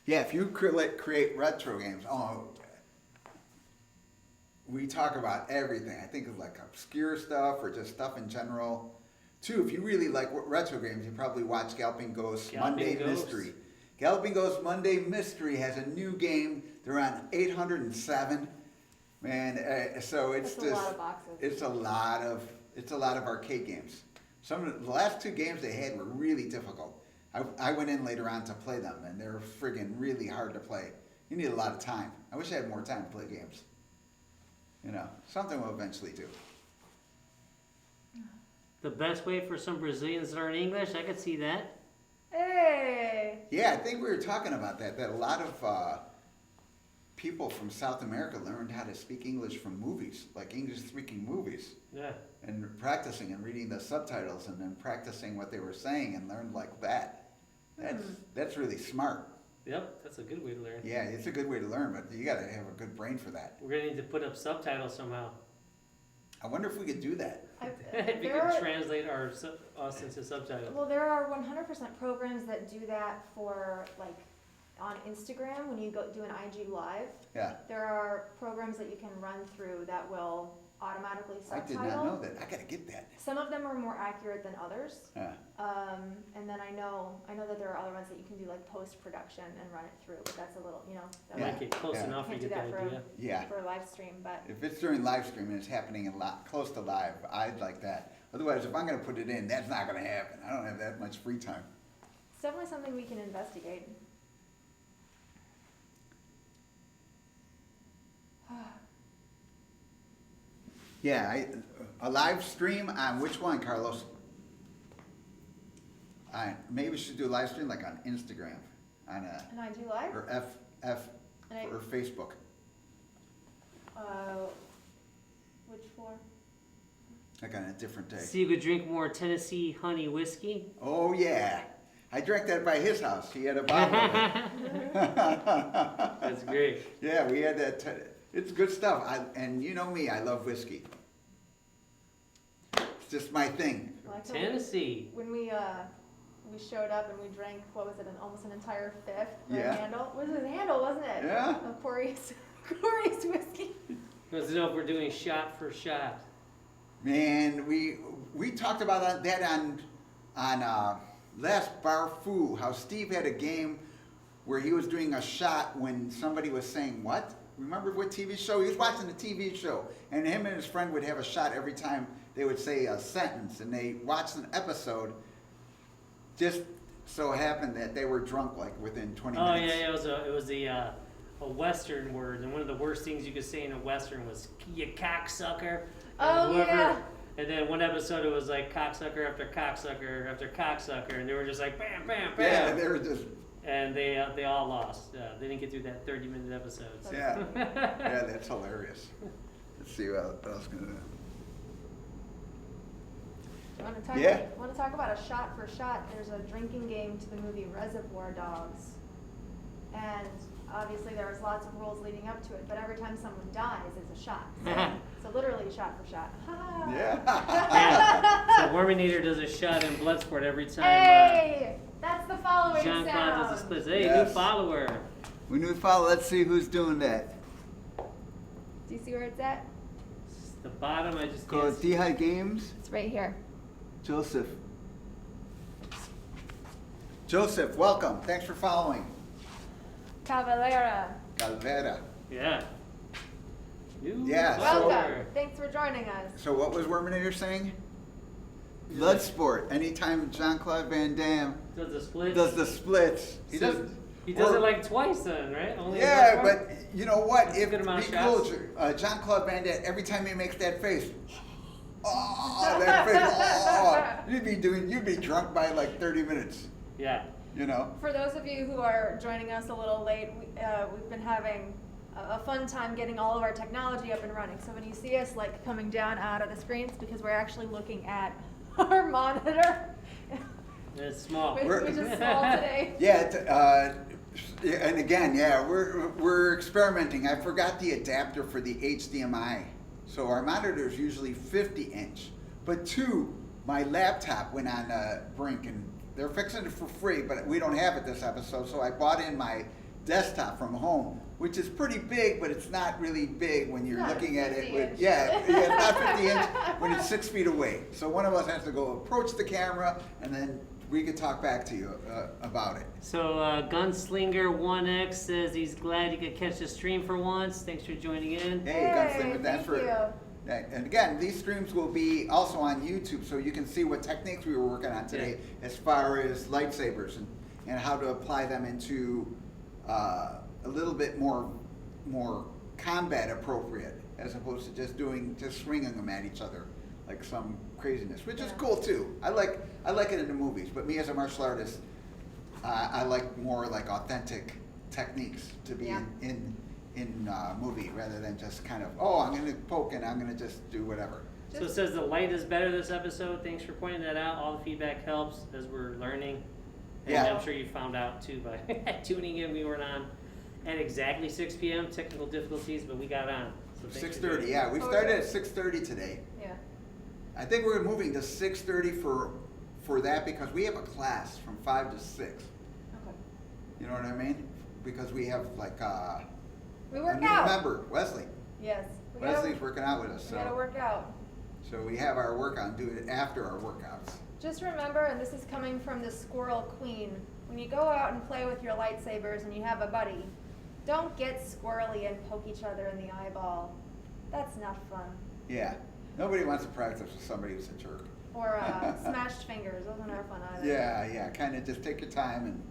Yeah, if you create retro games, we talk about everything. I think of like obscure stuff or just stuff in general. Too, if you really like retro games, you probably watch Galloping Ghost Monday Mystery. Galloping Ghost Monday Mystery has a new game. They're on 807. Man, so it's That's a lot of boxes. It's a lot of arcade games. Some of the last 2 games they had were really difficult. I went in later on to play them, and they're friggin' really hard to play. You need a lot of time. I wish I had more time to play games. You know, something we'll eventually do. The best way for some Brazilians to learn English, I could see that. Hey! Yeah, I think we were talking about that a lot of people from South America learned how to speak English from movies, like English-speaking movies. Yeah. And practicing and reading the subtitles and then practicing what they were saying and learned like that. That's really smart. Yep, that's a good way to learn. Yeah, it's a good way to learn, but you gotta have a good brain for that. We're gonna need to put up subtitles somehow. I wonder if we could do that. If you could translate us into subtitles. Well, there are 100% programs that do that for, like, on Instagram, when you go do an IG live. Yeah. There are programs that you can run through that will automatically I subtitle. did not know that. I gotta get that. Some of them are more accurate than others. Yeah. And then I know that there are other ones that you can do like post-production and run it through, but that's a little, you know. That Yeah. Might get close Yeah. enough Can't to do get the that idea. Yeah. for a live stream, but If it's during live stream and it's happening close to live, I'd like that. Otherwise, if I'm gonna put it in, that's not gonna happen. I don't have that much free time. it's definitely something we can investigate. Yeah, a live stream on which one, Carlos? Maybe we should do a live stream like on Instagram, on And I do live? or or Facebook. Which floor? Like on a different day. So you could drink more Tennessee honey whiskey. Oh yeah, I drank that by his house. He had a bottle of it. That's great. Yeah, we had that. It's good stuff. And you know me, I love whiskey. It's just my thing. Well, I told you, Tennessee. when we showed up and we drank, what was it, almost an entire fifth for Yeah. a handle? It was a handle, wasn't it? Yeah. Of Corey's whiskey. Because you know, if we're doing shot for shot. Man, we talked about that on last Bar Foo, how Steve had a game where he was doing a shot when somebody was saying what? Remember what TV show? He was watching a TV show, and him and his friend would have a shot every time they would say a sentence, and they watched an episode. Just so happened that they were drunk like within 20 Oh minutes. yeah, it was a Western word, and one of the worst things you could say in a Western was "you cocksucker." Oh, yeah. And then one episode it was like cocksucker after cocksucker after cocksucker, and they were just like bam, bam, bam. Yeah, they were just. And they all lost. They didn't get through that 30-minute episode. So. Yeah, yeah, that's hilarious. Let's see what else gonna do. Want to talk about a shot for shot? There's a drinking game to the movie Reservoir Dogs, and obviously there was lots of rules leading up to it. But every time someone dies, it's a shot. So literally shot for shot. Yeah. Yeah. So Worminator does a shot in Bloodsport every time. Hey, that's the following Jean-Claude sound. does a split. Hey, Yes. new follower. We need to follow. Let's see who's doing that. Do you see where it's at? It's the bottom. I just Go can't to see. D-High Games. It's right here. Joseph, welcome. Thanks for following. Cavalera. Calvera. Yeah. New Yeah, so- follower. Welcome. Thanks for joining us. So what was Worminator saying? Blood sport. Anytime Jean-Claude Van Damme Does the split? does the splits, he So doesn't. He does or- it like twice then, right? Only Yeah, one but part? you know what? That's a If good amount of be shots. cool, Jean-Claude Van Damme, every time he makes that face, oh, that face, you'd be drunk by like 30 minutes, Yeah. you know? For those of you who are joining us a little late, we've been having a fun time getting all of our technology up and running. So when you see us like coming down out of the screens, because we're actually looking at our monitor, It's small. which is small today. Yeah, and again, yeah, we're experimenting. I forgot the adapter for the HDMI. So our monitor is usually 50-inch, but my laptop went on brink, and they're fixing it for free, but we don't have it this episode, so I bought in my desktop from home, which is pretty big, but it's not really big when you're Not looking at it 50 with, inch. yeah, it's not 50 inch when it's 6 feet away. So one of us has to go approach the camera, and then we can talk back to you about it. So Gunslinger 1X says he's glad he could catch the stream for once. Thanks for joining in. Hey, Gunslinger, thanks thank for. you. And again, these streams will be also on YouTube, so you can see what techniques we were working on today as far as lightsabers and how to apply them into a little bit more combat appropriate, as opposed to just swinging them at each other like some craziness, which is cool too. I like it in the movies, but me as a martial artist, I like more like authentic techniques to be in movie rather than just kind of, I'm going to poke and I'm going to just do whatever. So it says the light is better this episode. Thanks for pointing that out. All the feedback helps as we're learning. And Yeah. I'm sure you found out too by tuning in. We weren't on at exactly 6 p.m. Technical difficulties, but we got on. So thanks for 6:30, doing yeah. We Oh, started yeah. at 6:30 today. Yeah. I think we're moving to 6:30 for that because we have a class from 5 to 6. Okay. You know what I mean? Because we have like We a work new out. member, Wesley. Yes. Wesley's working out with us, We gotta so work out. we have our workout and do it after our workouts. Just remember, and this is coming from the Squirrel Queen, when you go out and play with your lightsabers and you have a buddy, don't get squirrely and poke each other in the eyeball. That's not fun. Yeah. Nobody wants to practice with somebody who's a jerk. Or smashed fingers, those are never fun either. Yeah. Kind of just take your time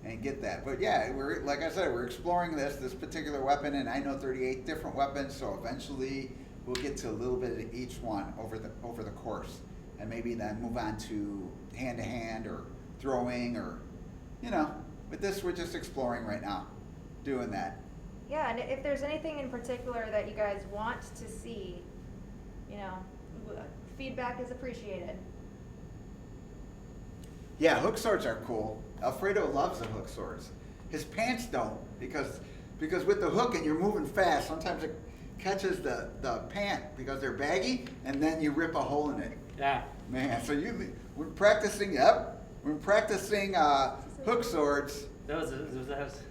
and get that. But yeah, we're like I said, we're exploring this particular weapon, and I know 38 different weapons. So eventually, we'll get to a little bit of each one over the course, and maybe then move on to hand or throwing or, With this, we're just exploring right now, doing that. Yeah, and if there's anything in particular that you guys want to see, feedback is appreciated. Yeah, hook swords are cool. Alfredo loves the hook swords. His pants don't because with the hook and you're moving fast, sometimes it catches the pant because they're baggy, and then you rip a hole in it. Yeah. Man, so we're practicing hook swords. That was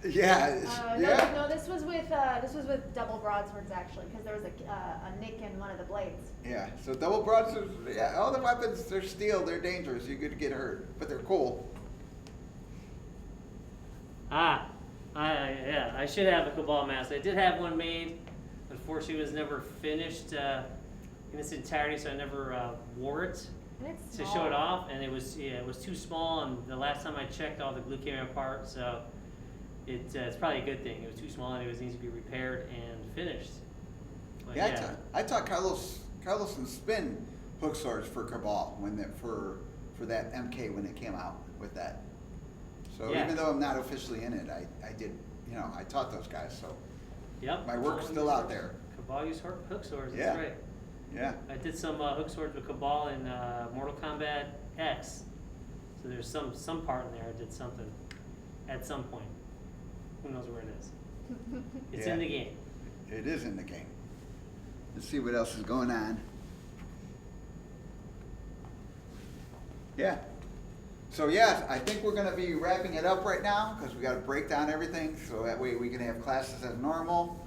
Yeah, yeah. No, this was with double broadswords actually, because there was a nick in one of the blades. Yeah, so double broadswords, yeah, all the weapons, they're steel, they're dangerous, you could get hurt, but they're cool. I should have a Cabal mask. I did have one made. Unfortunately, it was never finished in its entirety, so I never wore it And it's to small. show it off. And it was too small. And the last time I checked, all the glue came apart. So it's probably a good thing. It was too small, and it needs to be repaired and finished. But Yeah, I taught Carlos and Spin hook swords for Cabal for that MK when it came out with that. So Yeah. even though I'm not officially in it, I did, I taught those guys, so Yep. my work's still out there. Cabal used hook swords. Yeah. That's right. Yeah. I did some hook swords with Cabal in Mortal Kombat X. So there's some part in there I did something at some point. Who knows where it is? It's in Yeah. the game. It is in the game. Let's see what else is going on. Yeah. So yeah, I think we're going to be wrapping it up right now because we got to break down everything so that way we can have classes as normal.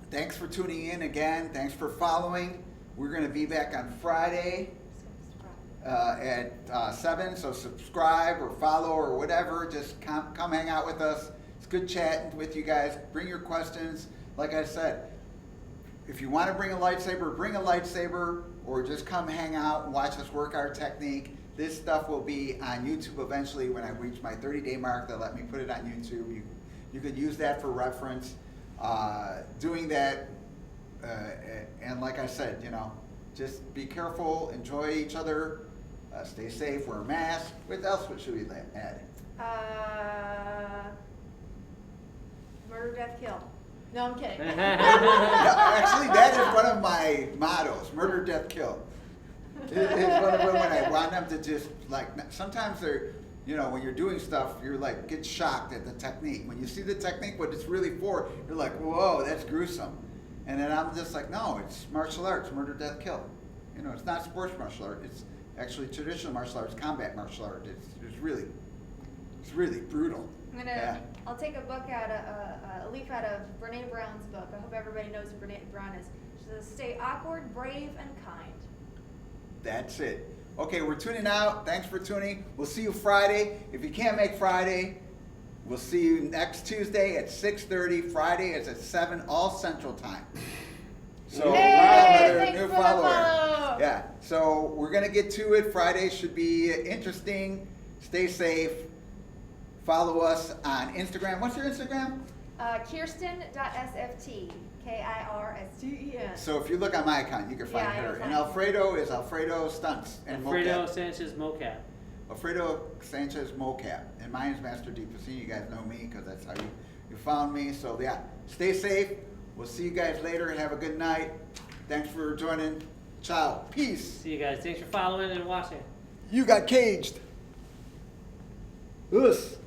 Thanks for tuning in again. Thanks for following. We're going to be back on Friday at 7. So subscribe or follow or whatever. Just come hang out with us. It's good chatting with you guys. Bring your questions. Like I said, if you want to bring a lightsaber, or just come hang out and watch us work our technique. This stuff will be on YouTube eventually when I reach my 30-day mark. They'll let me put it on YouTube. You could use that for reference. Doing that, and like I said, just be careful, enjoy each other, stay safe, wear a mask. What else should we add? Murder, death, kill. No, I'm kidding. No, actually, that is one of my mottos: murder, death, kill. It's one of them when I want them to just sometimes they're, when you're doing stuff, you're get shocked at the technique. When you see the technique, what it's really for, you're like, whoa, that's gruesome. And then I'm just like, no, it's martial arts, murder, death, kill. It's not sports martial art. It's actually traditional martial arts, combat martial art. It's really brutal. I'll take a book a leaf out of Brene Brown's book. I hope everybody knows who Brene Brown is. She says, stay awkward, brave, and kind. That's it. Okay, we're tuning out. Thanks for tuning. We'll see you Friday. If you can't make Friday, we'll see you next Tuesday at 6:30. Friday is at 7, all Central Time. So hey, another thanks new for the follow. Yeah. So we're gonna get to it. Friday should be interesting. Stay safe. Follow us on Instagram. What's your Instagram? Kirsten.sft. Kirsten. So if you look on my account, you can find her. And Alfredo is Alfredo Stunts and Alfredo Mocap. Sanchez Mocap. Alfredo Sanchez Mocap. And mine is Master Pesina. You guys know me because that's how you found me. So yeah, stay safe. We'll see you guys later and have a good night. Thanks for joining. Ciao. Peace. See you guys. Thanks for following and watching. You got caged. Us.